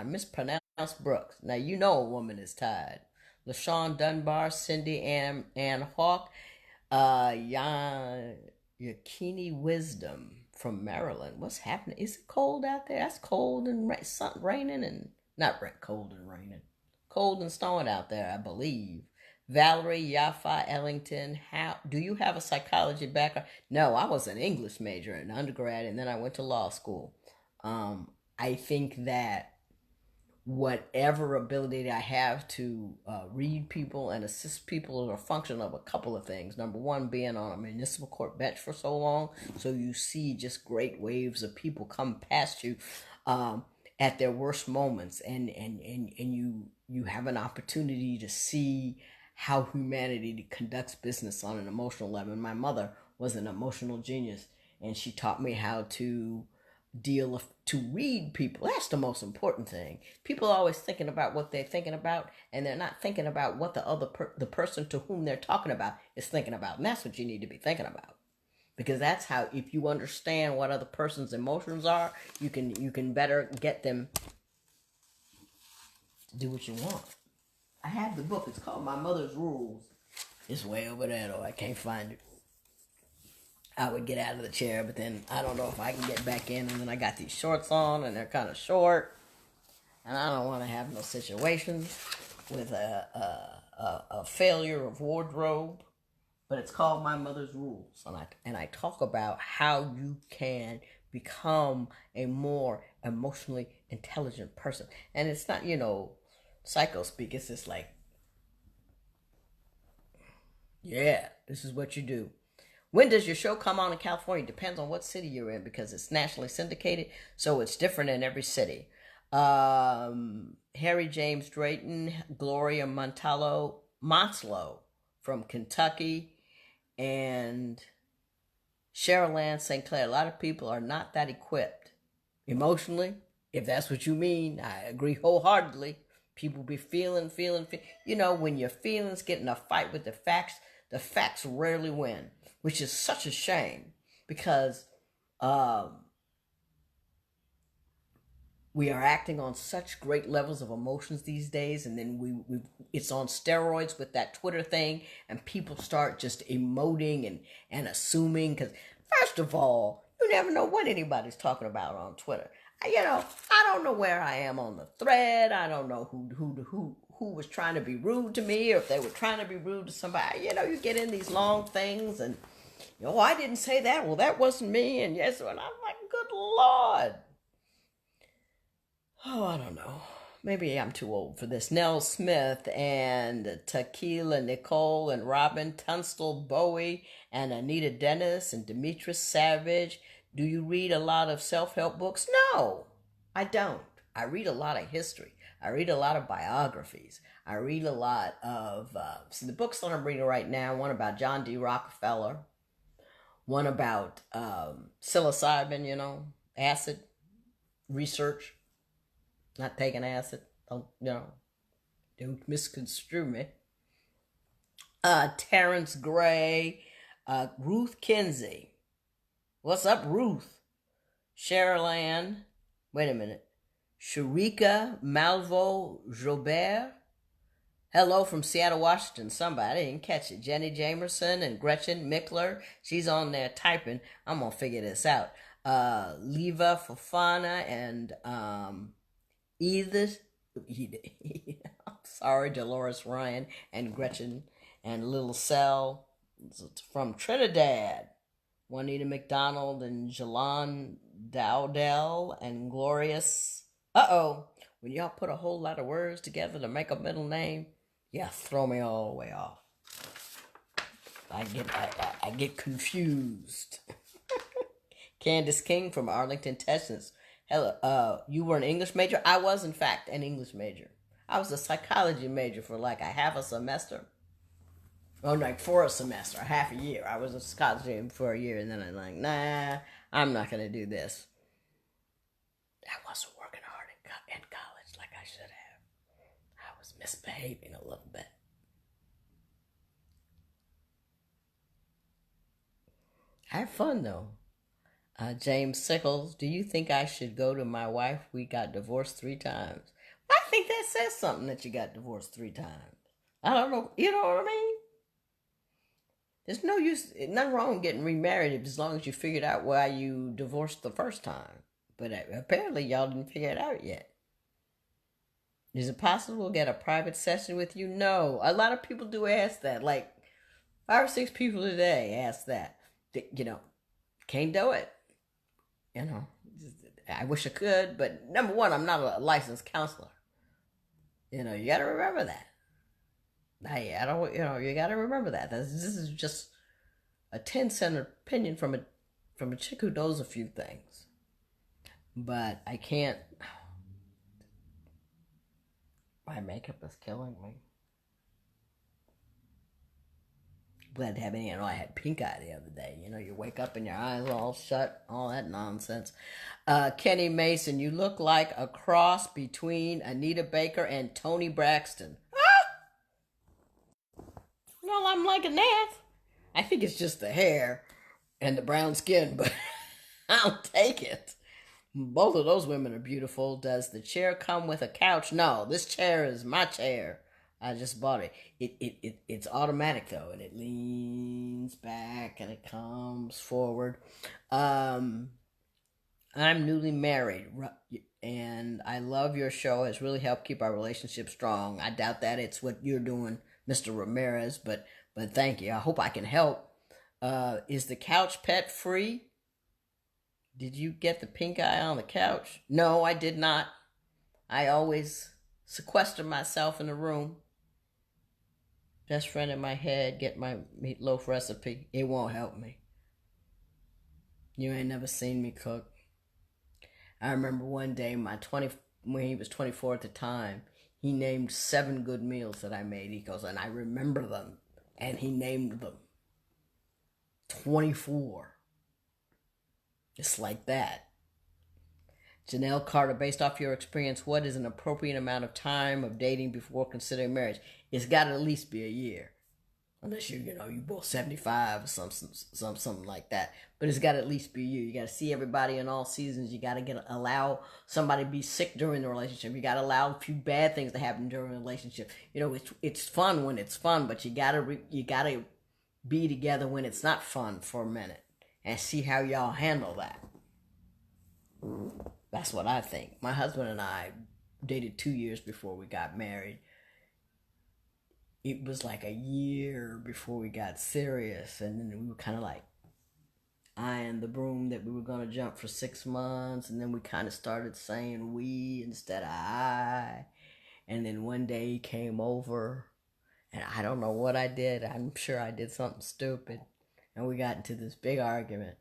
mispronounced Brooks. Now you know a woman is tired. LaShawn Dunbar, Cindy Ann Hawk, Yakini Wisdom from Maryland. What's happening? Is it cold out there? That's cold and raining and not cold and raining. Cold and snowing out there, I believe. Valerie Yaffa Ellington, do you have a psychology background? No, I was an English major in undergrad, and then I went to law school. I think that whatever ability I have to read people and assist people is a function of a couple of things. Number one, being on a municipal court bench for so long, so you see just great waves of people come past you at their worst moments, and you have an opportunity to see how humanity conducts business on an emotional level. And my mother was an emotional genius, and she taught me how to to read people. That's the most important thing. People are always thinking about what they're thinking about, and they're not thinking about what the person to whom they're talking about is thinking about. And that's what you need to be thinking about, because that's how, if you understand what other person's emotions are, you can better get them to do what you want. I have the book. It's called My Mother's Rules. It's way over there, though. I can't find it. I would get out of the chair, but then I don't know if I can get back in. And then I got these shorts on, and they're kind of short. And I don't want to have no situations with a failure of wardrobe. But it's called My Mother's Rules. And I talk about how you can become a more emotionally intelligent person. And it's not, psycho speak. It's just like, yeah, this is what you do. When does your show come on in California? Depends on what city you're in, because it's nationally syndicated, so it's different in every city. Harry James Drayton, Gloria Monslow from Kentucky, and Cheryl Ann St. Clair. A lot of people are not that equipped emotionally, if that's what you mean. I agree wholeheartedly. People be feeling. When your feelings get in a fight with the facts rarely win, which is such a shame, because we are acting on such great levels of emotions these days, and then it's on steroids with that Twitter thing, and people start just emoting and assuming, because first of all, you never know what anybody's talking about on Twitter. I don't know where I am on the thread. I don't know who was trying to be rude to me, or if they were trying to be rude to somebody. You get in these long things, and I didn't say that. Well, that wasn't me. And yes, and I'm like, good Lord. Oh, I don't know. Maybe I'm too old for this. Nell Smith and Tequila Nicole and Robin Tunstall Bowie and Anita Dennis and Demetrius Savage. Do you read a lot of self-help books? No, I don't. I read a lot of history. I read a lot of biographies. I read a lot of, the books that I'm reading right now, one about John D. Rockefeller, one about psilocybin, acid research, not taking acid, don't misconstrue me. Terrence Gray, Ruth Kinsey. What's up, Ruth? Cheryl Ann, wait a minute. Sharika Malvo Jobert. Hello from Seattle, Washington. Somebody didn't catch it. Jenny Jamerson and Gretchen Mickler. She's on there typing. I'm going to figure this out. Leva Fofana and Edith. I'm Sorry, Dolores Ryan and Gretchen and Little Cell from Trinidad. Juanita McDonald and Jalon Dowdell and Glorious. Uh-oh. When y'all put a whole lot of words together to make a middle name, yeah, throw me all the way off. I get confused. Candace King from Arlington, Texas. Hello, you were an English major? I was, in fact, an English major. I was a psychology major for like a half a semester. Oh, like for a semester, half a year. I was a psychology major for a year, and then I'm like, nah, I'm not going to do this. I wasn't working hard in college like I should have. I was misbehaving a little bit. I had fun, though. James Sickles, do you think I should go to my wife? We got divorced 3 times. I think that says something that you got divorced 3 times. I don't know. You know what I mean? There's no use, nothing wrong with getting remarried as long as you figured out why you divorced the first time. But apparently y'all didn't figure it out yet. Is it possible to get a private session with you? No. A lot of people do ask that. Like 5 or 6 people today ask that. You know, can't do it. You know, I wish I could, but number one, I'm not a licensed counselor. You know, you got to remember that. I don't, you got to remember that. This is just a 10-cent opinion from a chick who knows a few things. But I can't. My makeup is killing me. Glad to have any. I had pink eye the other day. You know, you wake up and your eyes are all shut, all that nonsense. Kenny Mason, you look like a cross between Anita Baker and Toni Braxton. Well, I'm liking that. I think it's just the hair and the brown skin, but I'll take it. Both of those women are beautiful. Does the chair come with a couch? No, this chair is my chair. I just bought it. It's automatic though, and it leans back and it comes forward. I'm newly married, and I love your show. It's really helped keep our relationship strong. I doubt that it's what you're doing, Mr. Ramirez, but thank you. I hope I can help. Is the couch pet free? Did you get the pink eye on the couch? No, I did not. I always sequester myself in the room. Best friend in my head, get my meatloaf recipe. It won't help me. You ain't never seen me cook. I remember one day when he was 24 at the time, he named 7 good meals that I made. He goes, and I remember them. And he named them. 24. Just like that. Janelle Carter, based off your experience, what is an appropriate amount of time of dating before considering marriage? It's got to at least be a year. Unless you both 75 or something like that. But it's got to at least be a year. You got to see everybody in all seasons. You got to allow somebody to be sick during the relationship. You got to allow a few bad things to happen during the relationship. You know, it's fun when it's fun, but you got to be together when it's not fun for a minute and see how y'all handle that. That's what I think. My husband and I dated 2 years before we got married. It was like a year before we got serious, and then we were kind of like eyeing the broom that we were going to jump for 6 months, and then we kind of started saying we instead of I, and then one day he came over, and I don't know what I did. I'm sure I did something stupid, and we got into this big argument,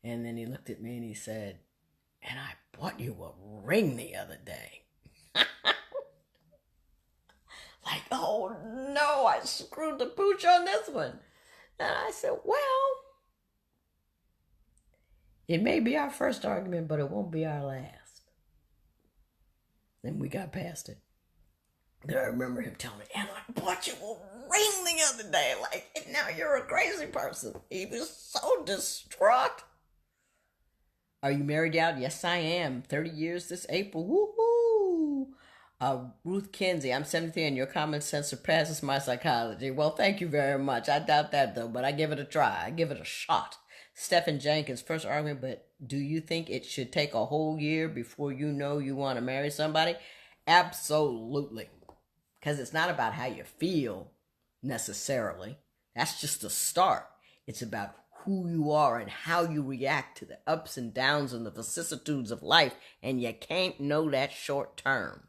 and then he looked at me and he said, and I bought you a ring the other day. Like, oh no, I screwed the pooch on this one. And I said, well, it may be our first argument, but it won't be our last. Then we got past it. Then I remember him telling me, and I bought you a ring the other day. Like, now you're a crazy person. He was so distraught. Are you married out? Yes, I am. 30 years this April. Woohoo! Ruth Kinsey, I'm 73 and your common sense surpasses my psychology. Well, thank you very much. I doubt that though, but I give it a try. I give it a shot. Stephen Jenkins, first argument, but do you think it should take a whole year before you know you want to marry somebody? Absolutely. Because it's not about how you feel necessarily. That's just the start. It's about who you are and how you react to the ups and downs and the vicissitudes of life. And you can't know that short term.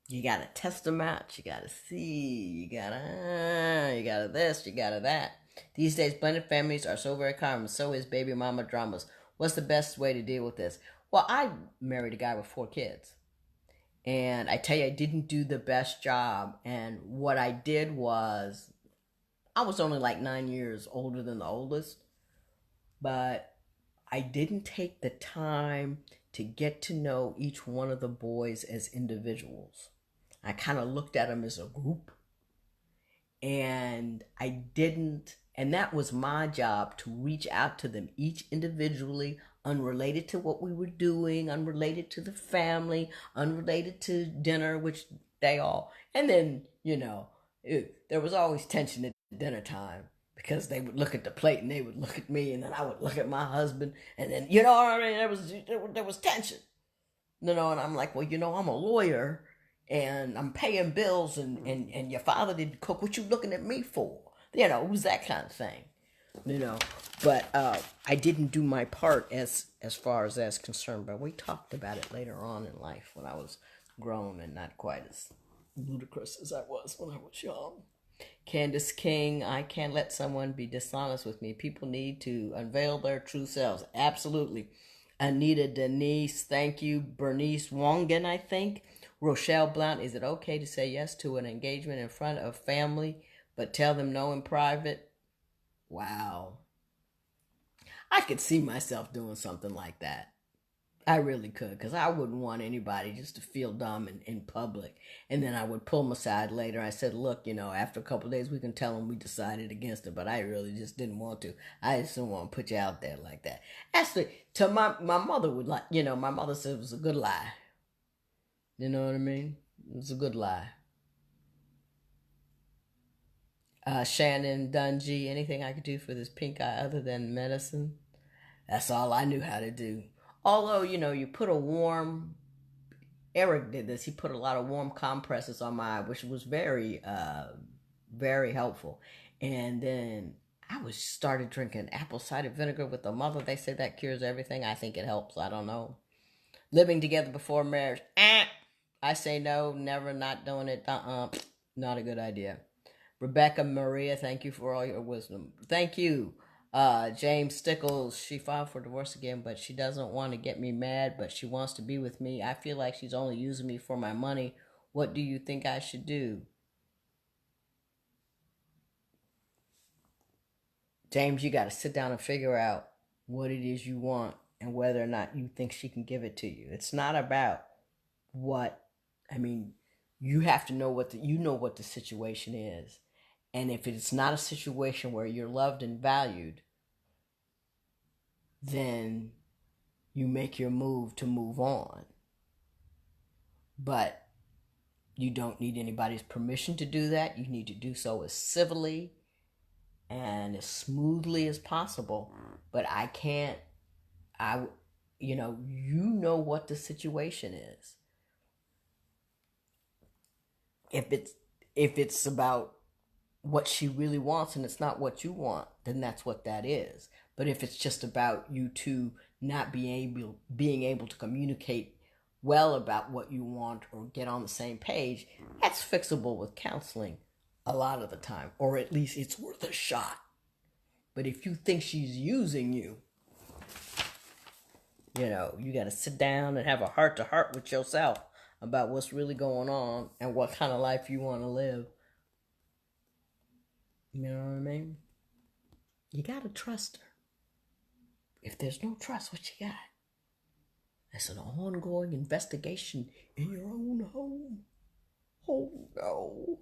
You gotta test them out. You gotta see. You gotta this. You gotta that. These days, blended families are so very common. So is baby mama dramas. What's the best way to deal with this? Well, I married a guy with 4 kids. And I tell you, I didn't do the best job. And what I did was, I was only like 9 years older than the oldest. But I didn't take the time to get to know each one of the boys as individuals. I kind of looked at them as a group. And that was my job, to reach out to them each individually, unrelated to what we were doing, unrelated to the family, unrelated to dinner, which they all, and then, there was always tension at dinner time, because they would look at the plate and they would look at me, and then I would look at my husband, and then, there was tension, and I'm like, well, I'm a lawyer, and I'm paying bills, and your father didn't cook. What you looking at me for? It was that kind of thing, But I didn't do my part as far as that's concerned. But we talked about it later on in life, when I was grown and not quite as ludicrous as I was when I was young. Candace King, I can't let someone be dishonest with me. People need to unveil their true selves. Absolutely. Anita Denise, thank you. Bernice Wongan, I think. Rochelle Blount, is it okay to say yes to an engagement in front of family, but tell them no in private? Wow. I could see myself doing something like that. I really could, because I wouldn't want anybody just to feel dumb in public. And then I would pull them aside later. I said, look, after a couple of days, we can tell them we decided against it, but I really just didn't want to. I just didn't want to put you out there like that. Actually, to my mother would like, my mother said it was a good lie. You know what I mean? It was a good lie. Shannon Dungy, anything I could do for this pink eye other than medicine? That's all I knew how to do. Although, you put Eric did this. He put a lot of warm compresses on my eye, which was very, very helpful. And then I started drinking apple cider vinegar with the mother. They say that cures everything. I think it helps. I don't know. Living together before marriage. I say no, never, not doing it. Not a good idea. Rebecca Maria, thank you for all your wisdom. Thank you. James Stickles, she filed for divorce again, but she doesn't want to get me mad, but she wants to be with me. I feel like she's only using me for my money. What do you think I should do? James, you got to sit down and figure out what it is you want and whether or not you think she can give it to you. It's not about you have to know what the situation is. And if it's not a situation where you're loved and valued, then you make your move to move on. But you don't need anybody's permission to do that. You need to do so as civilly and as smoothly as possible. But you know what the situation is. If it's about what she really wants and it's not what you want, then that's what that is. But if it's just about you two not being able to communicate well about what you want or get on the same page, that's fixable with counseling a lot of the time, or at least it's worth a shot. But if you think she's using you, you got to sit down and have a heart-to-heart with yourself about what's really going on and what kind of life you want to live. You know what I mean? You got to trust her. If there's no trust, what you got? It's an ongoing investigation in your own home. Oh, no.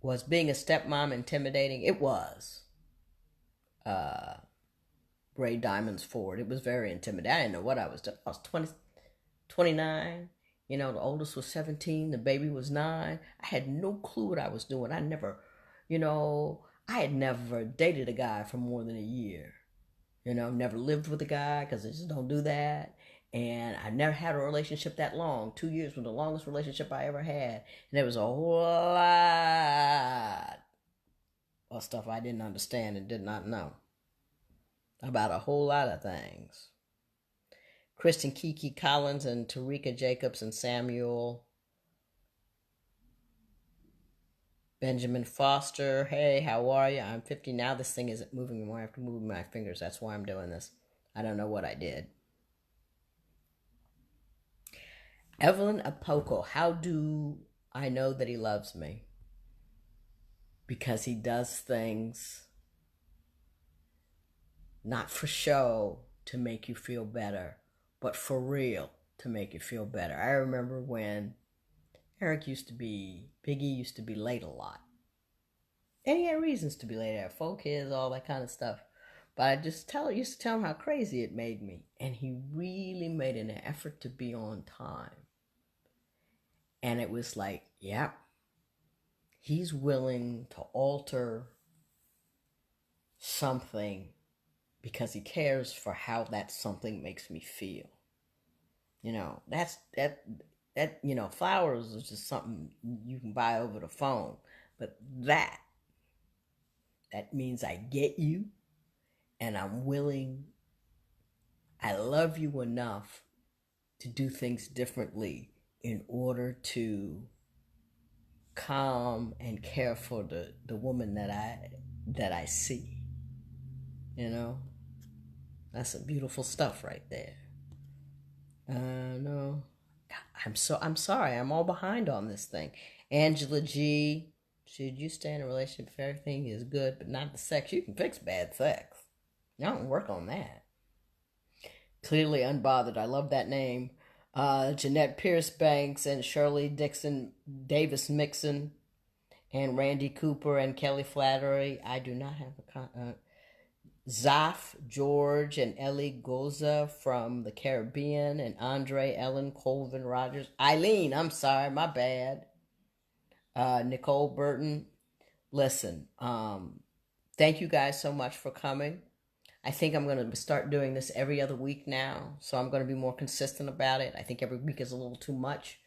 Was being a stepmom intimidating? It was. Ray Diamond's Ford. It was very intimidating. I didn't know what I was doing. I was 29. The oldest was 17. The baby was 9. I had no clue what I was doing. I had never dated a guy for more than a year. Never lived with a guy because I just don't do that. And I never had a relationship that long. 2 years was the longest relationship I ever had. And there was a whole lot of stuff I didn't understand and did not know about a whole lot of things. Kristen Kiki Collins and Tarika Jacobs and Samuel Benjamin Foster. Hey, how are you? I'm 50 now. This thing isn't moving anymore. I have to move my fingers. That's why I'm doing this. I don't know what I did. Evelyn Apoko. How do I know that he loves me? Because he does things not for show to make you feel better, but for real to make you feel better. I remember when Biggie used to be late a lot. And he had reasons to be late. He had 4 kids, all that kind of stuff. But I used to tell him how crazy it made me. And he really made an effort to be on time. And it was like, yeah, he's willing to alter something because he cares for how that something makes me feel. You know, flowers is just something you can buy over the phone. But that means I get you and I'm willing, I love you enough to do things differently in order to calm and care for the woman that I see. You know, that's some beautiful stuff right there. No, I'm sorry. I'm all behind on this thing. Angela G. Should you stay in a relationship if everything is good but not the sex? You can fix bad sex. Y'all can work on that. Clearly Unbothered. I love that name. Jeanette Pierce Banks and Shirley Dixon Davis Mixon and Randy Cooper and Kelly Flattery. I do not have a Zaf George and Ellie Goza from the Caribbean and Andre Ellen Colvin Rogers. Eileen, I'm sorry, my bad. Nicole Burton. Listen, thank you guys so much for coming. I think I'm going to start doing this every other week now, so I'm going to be more consistent about it. I think every week is a little too much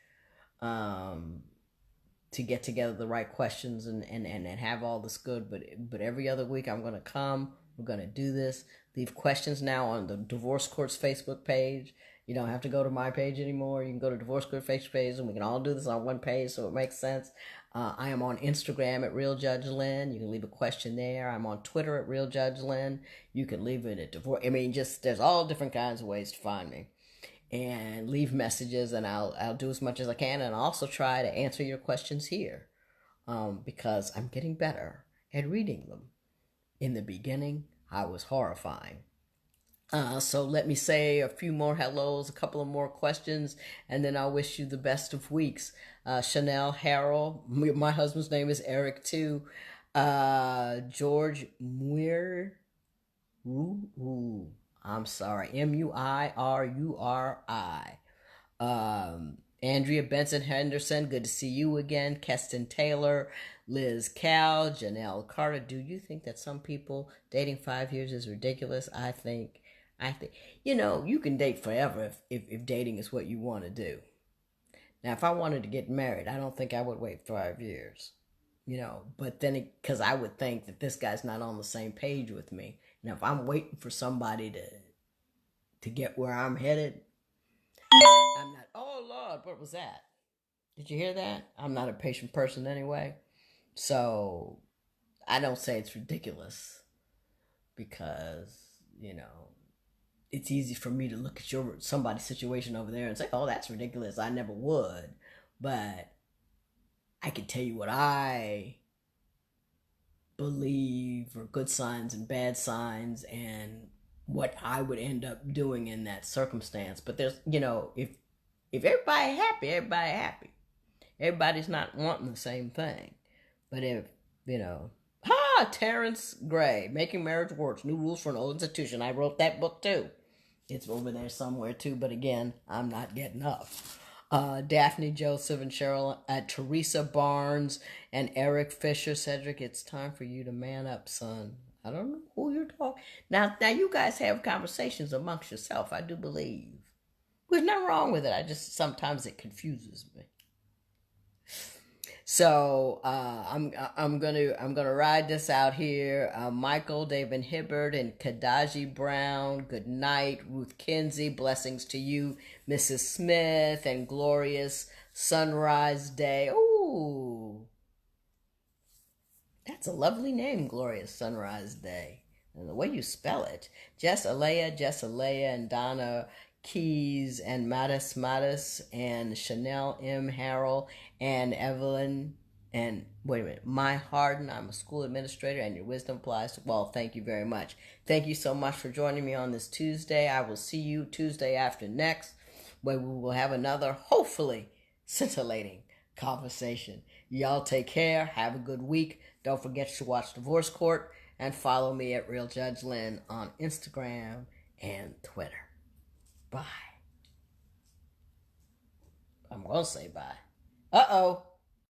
to get together the right questions and have all this good, but every other week I'm going to come. We're going to do this. Leave questions now on the Divorce Court's Facebook page. You don't have to go to my page anymore. You can go to Divorce Court Facebook page, and we can all do this on one page so it makes sense. I am on Instagram at Real Judge Lynn. You can leave a question there. I'm on Twitter at Real Judge Lynn. You can leave it at Divorce. I mean, just there's all different kinds of ways to find me. And leave messages, and I'll do as much as I can, and I'll also try to answer your questions here because I'm getting better at reading them. In the beginning, I was horrifying. So let me say a few more hellos, a couple of more questions, and then I'll wish you the best of weeks. Chanel Harrell, my husband's name is Eric too. George Muir, I'm sorry, Muiruri. Andrea Benson Henderson, good to see you again. Keston Taylor, Liz Cal, Janelle Carter. Do you think that some people dating 5 years is ridiculous? I think, you can date forever if dating is what you want to do. Now, if I wanted to get married, I don't think I would wait 5 years, but then because I would think that this guy's not on the same page with me. Now, if I'm waiting for somebody to get where I'm headed, I'm not, oh Lord, what was that? Did you hear that? I'm not a patient person anyway. So I don't say it's ridiculous because, it's easy for me to look at somebody's situation over there and say, oh, that's ridiculous. I never would. But I can tell you what I believe are good signs and bad signs and what I would end up doing in that circumstance. But there's, if everybody happy, everybody happy. Everybody's not wanting the same thing. But if, Terrence Gray, Making Marriage Works, New Rules for an Old Institution. I wrote that book too. It's over there somewhere too, but again, I'm not getting up. Daphne Joseph and Cheryl, Teresa Barnes and Eric Fisher. Cedric, it's time for you to man up, son. I don't know who you're talking. Now you guys have conversations amongst yourself, I do believe. There's nothing wrong with it. I just sometimes it confuses me. So I'm gonna ride this out here. Michael, David Hibbert, and Kadaji Brown. Good night, Ruth Kinsey. Blessings to you, Mrs. Smith, and glorious sunrise day. Ooh, that's a lovely name, glorious sunrise day. And the way you spell it, Jess Alea, and Donna Keys, and Mattis, and Chanel M. Harrell, and Evelyn, and wait a minute, My Harden. I'm a school administrator, and your wisdom applies to, well, thank you very much. Thank you so much for joining me on this Tuesday. I will see you Tuesday after next, where we will have another, hopefully, scintillating conversation. Y'all take care. Have a good week. Don't forget to watch Divorce Court, and follow me at Real Judge Lynn on Instagram and Twitter. Bye. I'm going to say bye. Uh-oh.